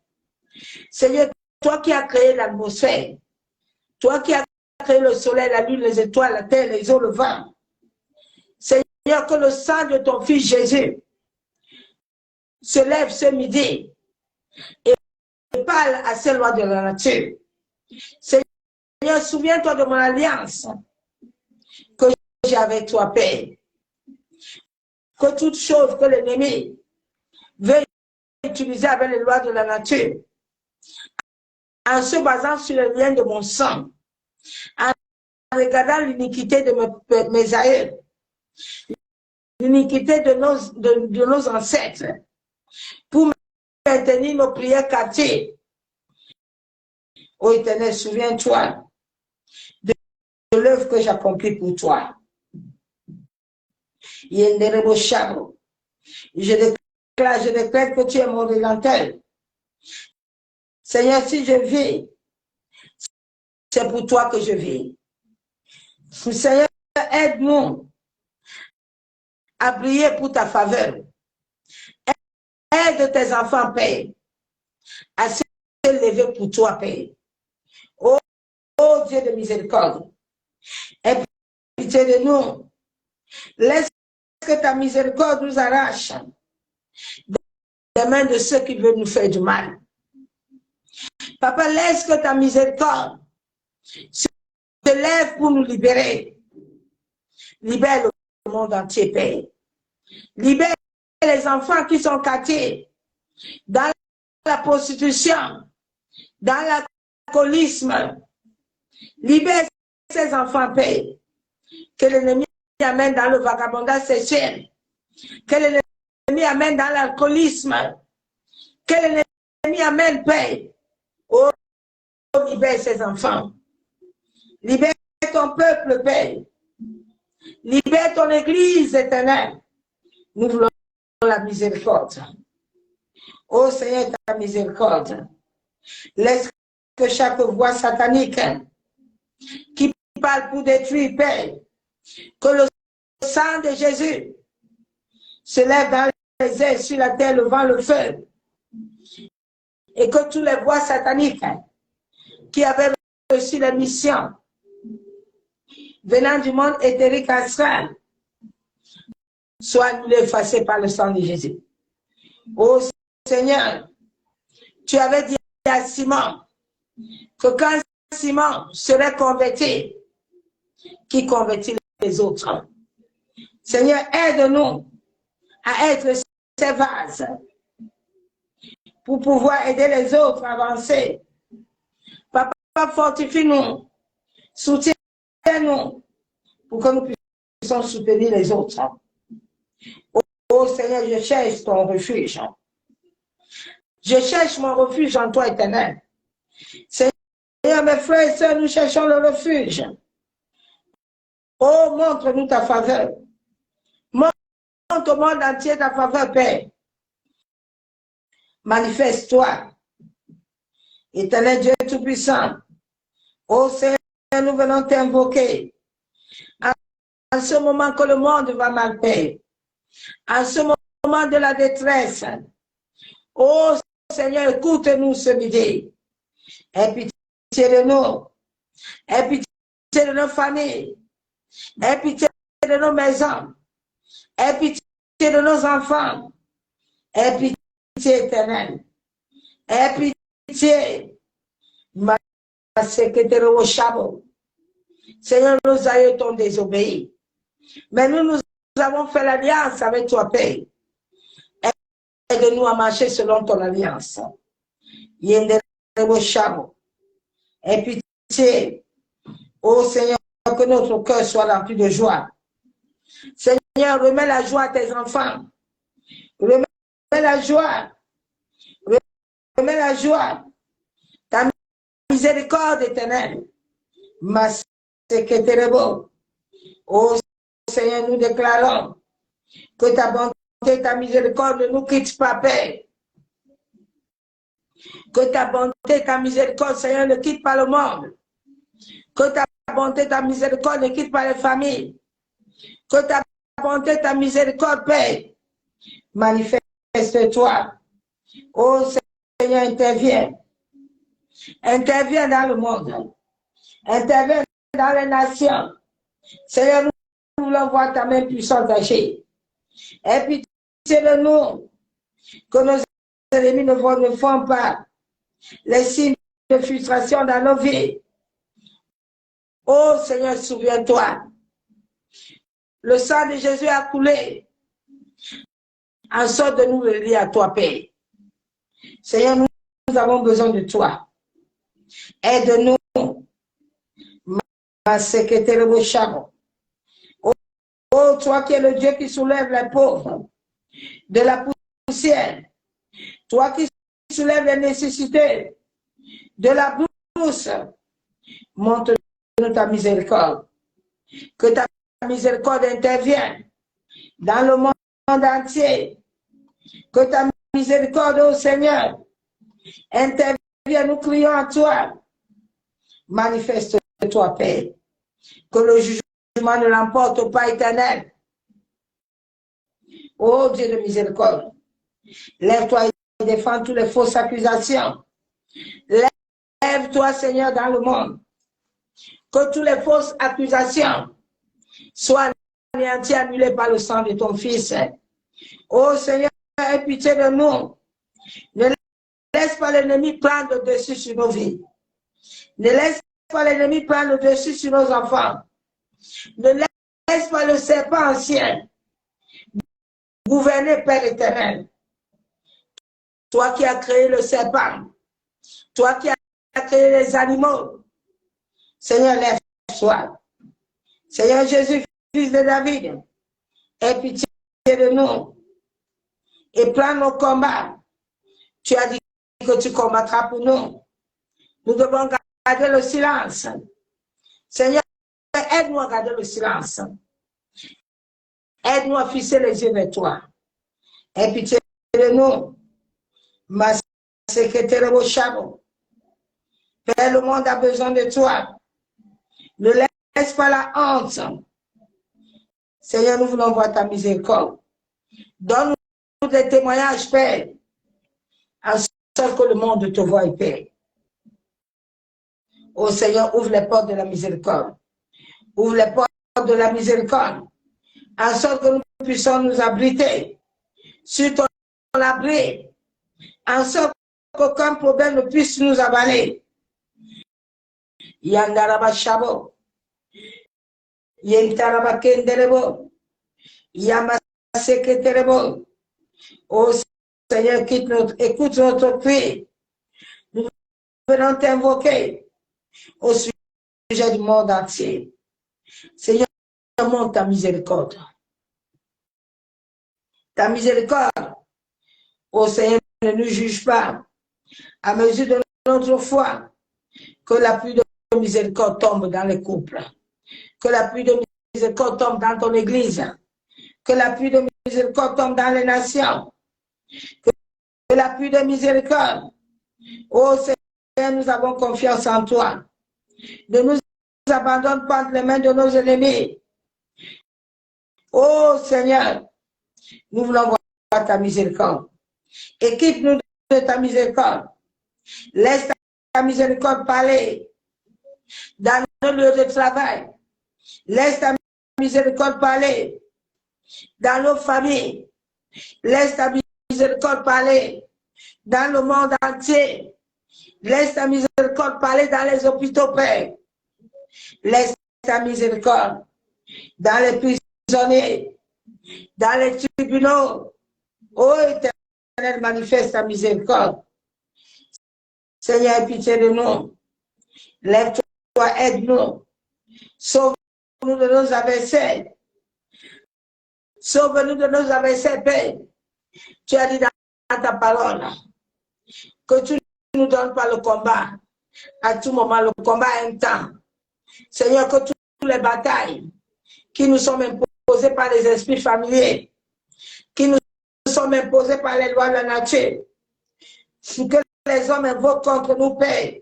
Seigneur, toi qui as créé l'atmosphère, toi qui as créé le soleil, la lune, les étoiles, la terre, les eaux, le vent. Seigneur, que le sang de ton Fils Jésus se lève ce midi et parle à ces lois de la nature. Seigneur, souviens-toi de mon alliance que j'ai avec toi, Père. Que toute chose que l'ennemi veut utiliser avec les lois de la nature, en se basant sur le lien de mon sang, en regardant l'iniquité de mes aïeux, l'iniquité de nos ancêtres, pour maintenir nos prières captées. Ô Éternel, souviens-toi de l'œuvre que j'accomplis pour toi. Je déclare que tu es mon rédempteur. Seigneur, si je vis, c'est pour toi que je vis. Seigneur, aide-nous à prier pour ta faveur. Aide tes enfants, Père, à se lever pour toi, Père. Oh, oh Dieu de miséricorde, aie pitié de nous. Laisse que ta miséricorde nous arrache des mains de ceux qui veulent nous faire du mal. Papa, laisse que ta miséricorde se lève pour nous libérer. Libère le monde entier, Père. Libère les enfants qui sont cachés dans la prostitution, dans l'alcoolisme. Libère ces enfants, Père. Que l'ennemi amène dans le vagabondage sexuel. Que l'ennemi amène dans l'alcoolisme. Que l'ennemi amène, Père. Oh, libère ces enfants. Libère ton peuple, Père. Libère ton Église éternelle. Nous voulons la miséricorde. Oh Seigneur, ta miséricorde. Laisse que chaque voix satanique qui parle pour détruire, Père, que le sang de Jésus se lève dans les airs, sur la terre, le vent, le feu. Et que toutes les voix sataniques qui avaient reçu la mission venant du monde éthérique astral soient annulées, effacées par le sang de Jésus. Oh Seigneur, tu avais dit à Simon que quand Simon serait converti, qui convertit les autres. Seigneur, aide-nous à être ces vases pour pouvoir aider les autres à avancer. Papa, fortifie-nous, soutiens-nous pour que nous puissions soutenir les autres. Oh Seigneur, je cherche ton refuge. Je cherche mon refuge en toi, éternel. Seigneur, mes frères et sœurs, nous cherchons le refuge. Oh, montre-nous ta faveur. Montre au monde entier ta faveur, Père. Manifeste-toi. Éternel Dieu Tout-Puissant. Oh Seigneur, nous venons t'invoquer. En ce moment que le monde va mal, Père. En ce moment de la détresse. Oh Seigneur, écoute-nous ce midi. Aie pitié de nous. Aie pitié de nos familles. Aie pitié de nos maisons. Aie pitié de nos enfants. Aie pitié éternelle. Aie pitié. Seigneur, nos aïeux t'ont désobéi. Mais nous avons fait l'alliance avec toi, Père. Aide-nous à marcher selon ton alliance. Aie pitié. Oh Seigneur, que notre cœur soit rempli de joie. Seigneur, remets la joie à tes enfants. Remets la joie. Remets la joie. Ta miséricorde éternelle. Oh Seigneur, nous déclarons que ta bonté, ta miséricorde ne nous quitte pas, Père. Que ta bonté, ta miséricorde, Seigneur, ne quitte pas le monde. Que ta bonté, ta miséricorde ne quitte pas les familles. Que ta bonté, ta miséricorde, Père, manifeste-toi. Oh Seigneur, interviens. Interviens dans le monde. Interviens dans les nations. Seigneur, nous voulons voir ta main puissante agir. Aie pitié de nous, que nos ennemis ne font pas les signes de frustration dans nos vies. Oh Seigneur, souviens-toi. Le sang de Jésus a coulé en sorte de nous relier à toi, Père. Seigneur, nous avons besoin de toi. Aide-nous. Oh, toi qui es le Dieu qui soulève les pauvres de la poussière. Toi qui soulèves les nécessités de la brousse. Montre-nous ta miséricorde. Que ta miséricorde intervienne dans le monde entier. Que ta miséricorde, ô Seigneur, intervienne. Nous crions à toi. Manifeste-toi, Père. Que le jugement ne l'emporte pas, éternel. Ô Dieu de miséricorde, lève-toi et défends toutes les fausses accusations. Lève-toi, Seigneur, dans le monde. Que toutes les fausses accusations soient anéanties, annulées par le sang de ton Fils. Ô Seigneur, aie pitié de nous. Ne laisse pas l'ennemi prendre le dessus sur nos vies. Ne laisse pas l'ennemi prendre le dessus sur nos enfants. Ne laisse pas le serpent ancien gouverner, Père éternel. Toi qui as créé le serpent, toi qui as créé les animaux, Seigneur, lève-toi. Seigneur Jésus, fils de David, aie pitié de nous et prends nos combats. Tu as dit que tu combattras pour nous. Nous devons garder le silence. Seigneur, aide-nous à garder le silence. Aide-nous à fixer les yeux vers toi. Aie pitié de nous. Ma secrétaire au chameau. Père, le monde a besoin de toi. Ne laisse pas la honte. Seigneur, nous voulons voir ta miséricorde. Donne-nous des témoignages, Père, en sorte que le monde te voie, Père. Oh Seigneur, ouvre les portes de la miséricorde. Ouvre les portes de la miséricorde, en sorte que nous puissions nous abriter sur ton abri, en sorte qu'aucun problème ne puisse nous avaler. Yandaraba Shabo, Yentaraba Kenderebo, Yamaseketerebo. Oh Seigneur, écoute notre cri. Nous venons t'invoquer au sujet du monde entier. Seigneur, montre ta miséricorde. Ta miséricorde, ô Seigneur, ne nous juge pas. À mesure de notre foi, que la pluie de miséricorde tombe dans les couples. Que la pluie de miséricorde tombe dans ton église. Que la pluie de miséricorde tombe dans les nations. Que la pluie de miséricorde, ô Seigneur, nous avons confiance en toi. Ne nous abandonne pas entre les mains de nos ennemis. Ô Seigneur, nous voulons voir ta miséricorde. Équipe-nous de ta miséricorde. Laisse ta miséricorde parler. dans nos lieux de travail. Laisse ta miséricorde parler dans nos familles. Laisse ta miséricorde parler dans le monde entier. Laisse ta miséricorde parler dans les hôpitaux, Père. Laisse ta miséricorde dans les prisonniers, dans les tribunaux. Oh Éternel, manifeste ta miséricorde. Seigneur, pitié de nous. Lève-toi, aide-nous. Sauve-nous de nos adversaires. Sauve-nous de nos adversaires, Père. Tu as dit dans ta parole que tu ne nous donnes pas le combat. À tout moment, le combat a un temps. Seigneur, que toutes les batailles qui nous sont imposées par les esprits familiers, qui nous sont imposées par les lois de la nature, que les hommes invoquent contre nous, Père,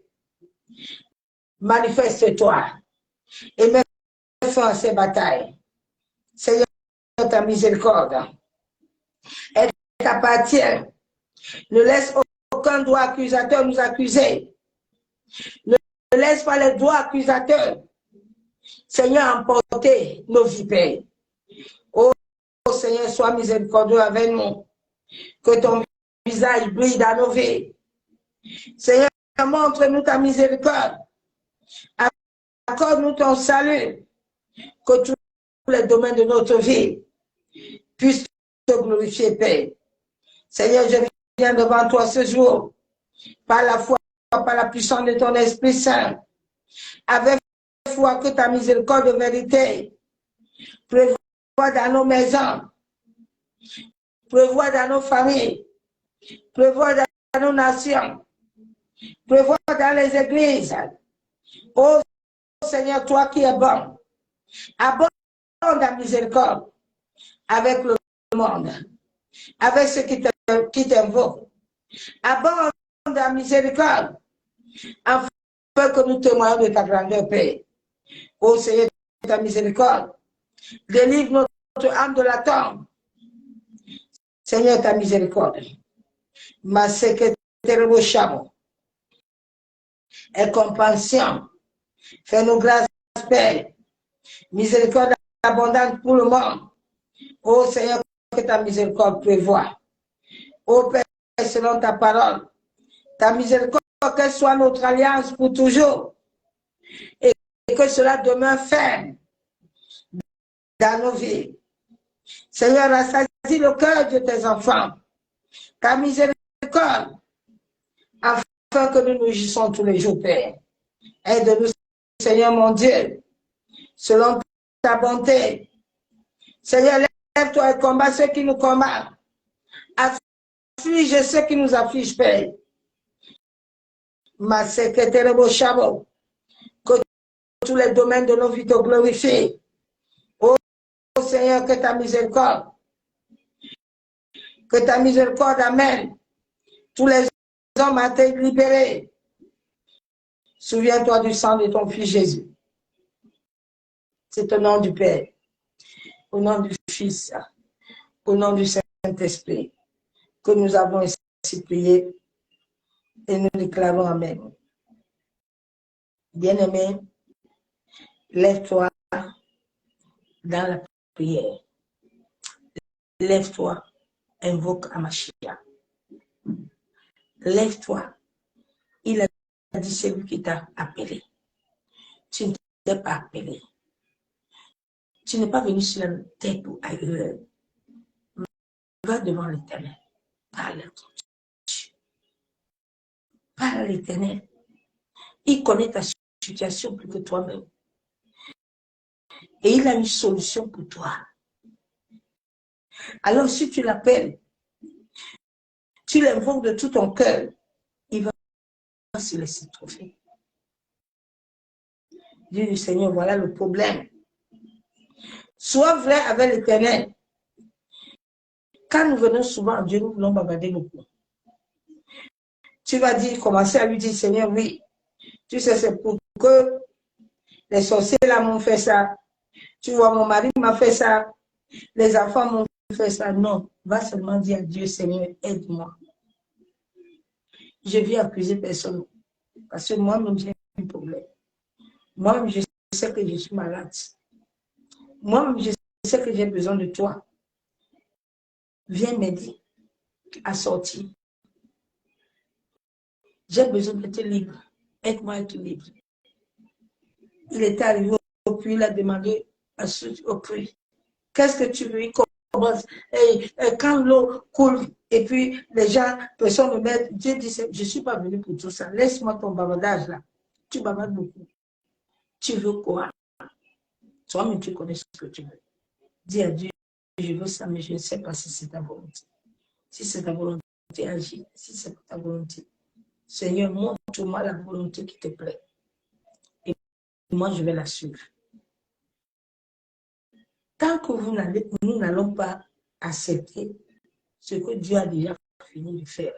manifeste-toi et mets fin à ces batailles. Seigneur, ta miséricorde, elle t'appartient. Ne laisse aucun doigt accusateur nous accuser. Ne laisse pas les doigts accusateurs, Seigneur, emporter nos vies, Père. Oh Seigneur, sois miséricordieux avec nous. Que ton visage brille dans nos vies. Seigneur, montre-nous ta miséricorde. Accorde-nous ton salut. Que tous les domaines de notre vie puissent te glorifier, Père. Seigneur, je viens devant toi ce jour, par la foi, par la puissance de ton Esprit Saint, avec foi que ta miséricorde de vérité prévoit dans nos maisons, prévoit dans nos familles, prévoit dans nos nations, prévoit dans les églises. Oh Seigneur, toi qui es bon, abonde ta miséricorde avec le monde, avec ceux qui t'invoquent. Abonde ta miséricorde, afin que nous témoignons de ta grandeur, Père. Oh Seigneur, ta miséricorde, délivre notre âme de la tombe. Seigneur, ta miséricorde, ma secrétaire au chameau, et compassion, fais-nous grâce, Père, miséricorde abondante pour le monde. Oh Seigneur, que ta miséricorde prévoit. Oh Père, selon ta parole, ta miséricorde, qu'elle soit notre alliance pour toujours, et que cela demeure ferme dans nos vies. Seigneur, rassasie le cœur de tes enfants, ta miséricorde, afin que nous nous jouissons tous les jours, Père. Aide-nous, Seigneur mon Dieu, selon ta bonté. Seigneur, lève-toi et combat ceux qui nous combattent. Afflige ceux qui nous affligent, Père. Ma secrétaire au chameau, que tous les domaines de nos vies te glorifient. Oh Seigneur, que ta miséricorde amène tous les hommes à te libérer. Souviens-toi du sang de ton Fils Jésus. C'est au nom du Père, au nom du Fils, au nom du Saint-Esprit, que nous avons ainsi prié et nous déclarons Amen. Bien-aimé, lève-toi dans la prière. Lève-toi, invoque Amashia. Lève-toi. Il a dit, c'est lui qui t'a appelé. Tu ne t'es pas appelé. Tu n'es pas venu sur la tête ou ailleurs. Va devant l'Éternel. Parle à ton Dieu. Parle à l'Éternel. Il connaît ta situation plus que toi-même. Et il a une solution pour toi. Alors si tu l'appelles, tu l'invoques de tout ton cœur, il va se laisser trouver. Dis du Seigneur, voilà le problème. Sois vrai avec l'Éternel. Quand nous venons souvent à Dieu, nous voulons bavarder beaucoup. Tu vas dire, commencer à lui dire, Seigneur, oui, tu sais, c'est pour que les sorciers là m'ont fait ça. Tu vois, mon mari m'a fait ça. Les enfants m'ont fait ça. Non, va seulement dire à Dieu, Seigneur, aide-moi. Je viens accuser personne. Parce que moi-même, j'ai un problème. Moi-même, je sais que je suis malade. Moi-même, je sais que j'ai besoin de toi. Viens m'aider à sortir. J'ai besoin d'être libre. Aide-moi à être libre. Il était arrivé au puits, il a demandé au puits, qu'est-ce que tu veux? Il commence. Et quand l'eau coule, et puis les gens, personne ne met, Dieu dit, je ne suis pas venu pour tout ça. Laisse-moi ton bavardage là. Tu bavardes beaucoup. Tu veux quoi? Toi-même, tu connais ce que tu veux. Dis à Dieu, je veux ça, mais je ne sais pas si c'est ta volonté. Si c'est ta volonté, agis. Si c'est ta volonté, Seigneur, montre-moi la volonté qui te plaît. Et moi, je vais la suivre. Tant que nous n'allons pas accepter ce que Dieu a déjà fini de faire,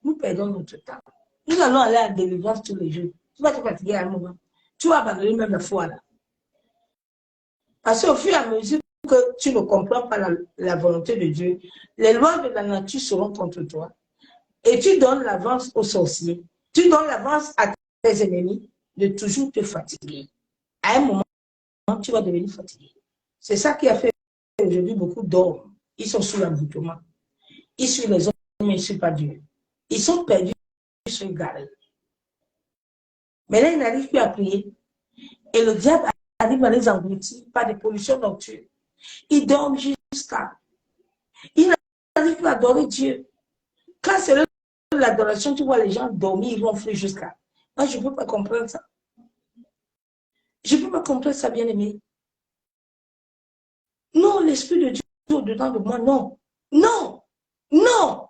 nous perdons notre temps. Nous allons aller à la délivrance tous les jours. Tu vas te fatiguer à un moment. Tu vas abandonner même la foi là. Parce qu'au fur et à mesure que tu ne comprends pas la volonté de Dieu, les lois de la nature seront contre toi. Et tu donnes l'avance aux sorciers. Tu donnes l'avance à tes ennemis de toujours te fatiguer. À un moment, tu vas devenir fatigué. C'est ça qui a fait aujourd'hui beaucoup d'hommes. Ils sont sous l'envoûtement. Ils suivent les hommes, mais ils ne suivent pas Dieu. Ils sont perdus, ils sont égarés. Mais là, ils n'arrivent plus à prier. Et le diable arrive à les engloutir par des pollutions nocturnes. Ils dorment jusqu'à. Ils n'arrivent plus à adorer Dieu. Quand c'est l'heure de l'adoration, tu vois les gens dormir, ils vont fuir jusqu'à. Moi, je ne peux pas comprendre ça. Je ne peux pas comprendre ça, bien-aimé. Non, l'Esprit de Dieu au-dedans de moi, non. Non. Non.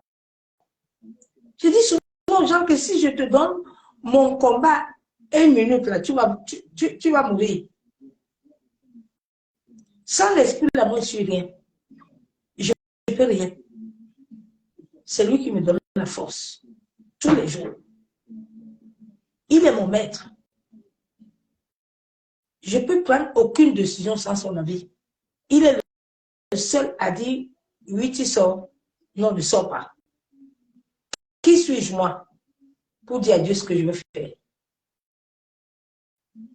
Je dis souvent aux gens que si je te donne mon combat 1 minute, là, tu vas mourir. Sans l'Esprit, là, moi, je suis rien. Je ne peux rien. C'est lui qui me donne la force. Tous les jours. Il est mon maître. Je ne peux prendre aucune décision sans son avis. Il est le seul à dire, oui, tu sors. Non, ne sors pas. Qui suis-je, moi, pour dire à Dieu ce que je veux faire?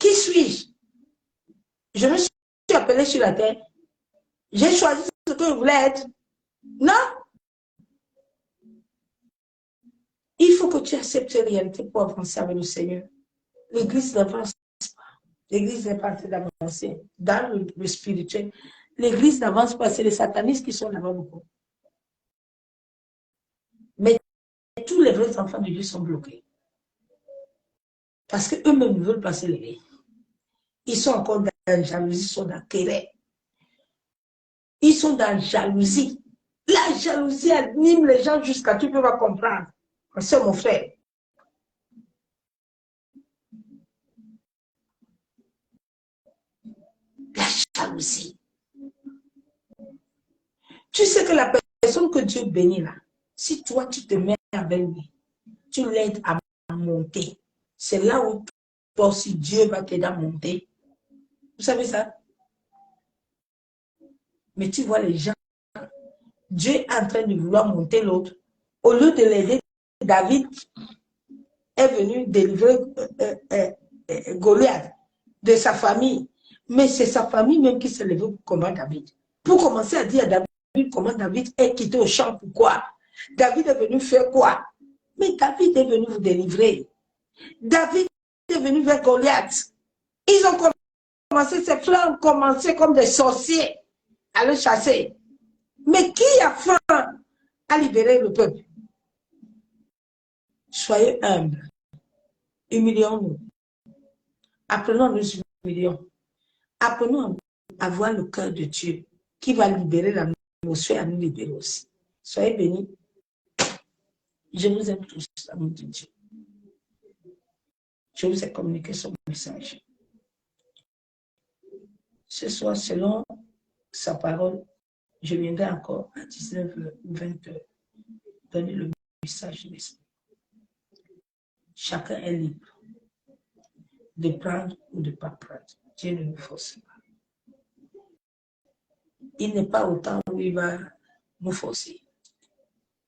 Qui suis-je? Je me suis appelé sur la terre. J'ai choisi ce que je voulais être. Non. Il faut que tu acceptes ces réalités pour avancer avec le Seigneur. L'Église n'avance pas. L'Église n'est pas en train d'avancer dans le spirituel. L'Église n'avance pas. C'est les satanistes qui sont là-bas beaucoup. Mais tous les vrais enfants de Dieu sont bloqués. Parce qu'eux-mêmes ne veulent pas s'élever. Ils sont encore dans la jalousie, ils sont dans la querelle. Ils sont dans la jalousie. La jalousie anime les gens jusqu'à tu ne peux pas comprendre. C'est mon frère. La jalousie. Tu sais que la personne que Dieu bénit là, si toi tu te mets avec lui, tu l'aides à monter. C'est là où toi aussi Dieu va t'aider à monter. Vous savez ça? Mais tu vois les gens, Dieu est en train de vouloir monter l'autre. Au lieu de l'aider, David est venu délivrer Goliath de sa famille. Mais c'est sa famille même qui s'est levée pour combattre David. Pour commencer à dire à David comment David est quitté au champ, pourquoi? David est venu faire quoi? Mais David est venu vous délivrer. David est venu vers Goliath. Ils ont commencé, ces frères ont commencé comme des sorciers à le chasser. Mais qui a faim à libérer le peuple? Soyez humbles. Humilions-nous. Apprenons à nous humilier. Apprenons à voir le cœur de Dieu qui va libérer l'atmosphère à nous libérer aussi. Soyez bénis. Je vous aime tous, amour de Dieu. Je vous ai communiqué son message. Ce soir, selon sa parole, je viendrai encore à 19h ou 20h donner le message de l'esprit. Chacun est libre de prendre ou de ne pas prendre. Dieu ne nous force pas. Il n'est pas au temps où il va nous forcer.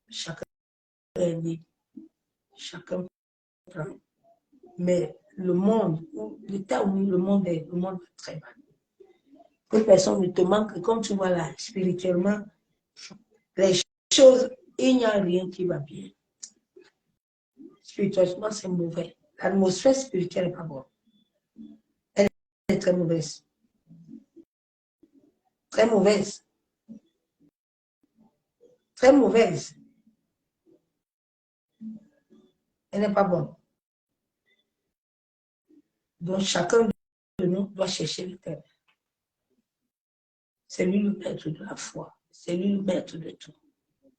Chacun est libre. Chacun prend. Mais le monde, l'état où le monde est très mal. Une personne ne te manque, comme tu vois là, spirituellement, les choses, il n'y a rien qui va bien. Spirituellement, c'est mauvais. L'atmosphère spirituelle n'est pas bonne. Elle est très mauvaise. Très mauvaise. Très mauvaise. Elle n'est pas bonne. Donc, chacun de nous doit chercher l'Éternel. C'est lui le maître de la foi. C'est lui le maître de tout.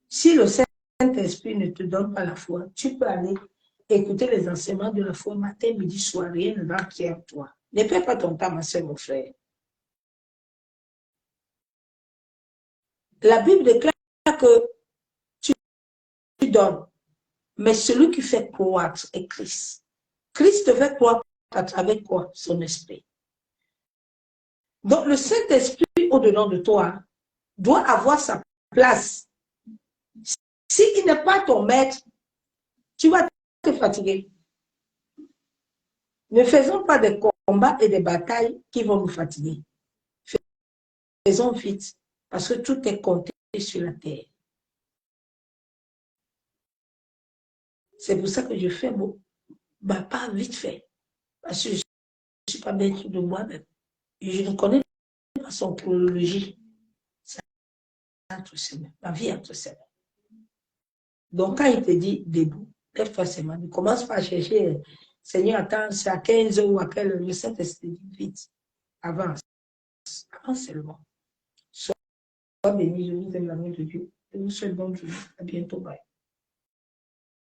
Si le Saint-Esprit ne te donne pas la foi, tu peux aller écouter les enseignements de la foi matin, midi, soir, rien ne va entrer en toi. Ne perds pas ton temps, ma soeur, mon frère. La Bible déclare que tu donnes, mais celui qui fait croître est Christ. Christ te fait croître à travers quoi? Son esprit. Donc, le Saint-Esprit au-dedans de toi doit avoir sa place. S'il n'est pas ton maître, tu vas te fatiguer. Ne faisons pas des combats et des batailles qui vont nous fatiguer. Faisons vite, parce que tout est compté sur la terre. C'est pour ça que je fais ma part vite fait. Parce que je ne suis pas maître de moi-même. Je ne connais pas son chronologie. C'est entre ses mains. Ma vie est entre ses mains. Donc, quand il te dit debout, lève-toi ses mains. Ne commence pas à chercher, Seigneur, attends, c'est à 15 heures ou à quelle heure. Le Saint-Esprit dit vite. Avance. Avance seulement. Sois béni, je vous aime l'amour de Dieu. Je vous souhaite bonne journée. À bientôt. Bye.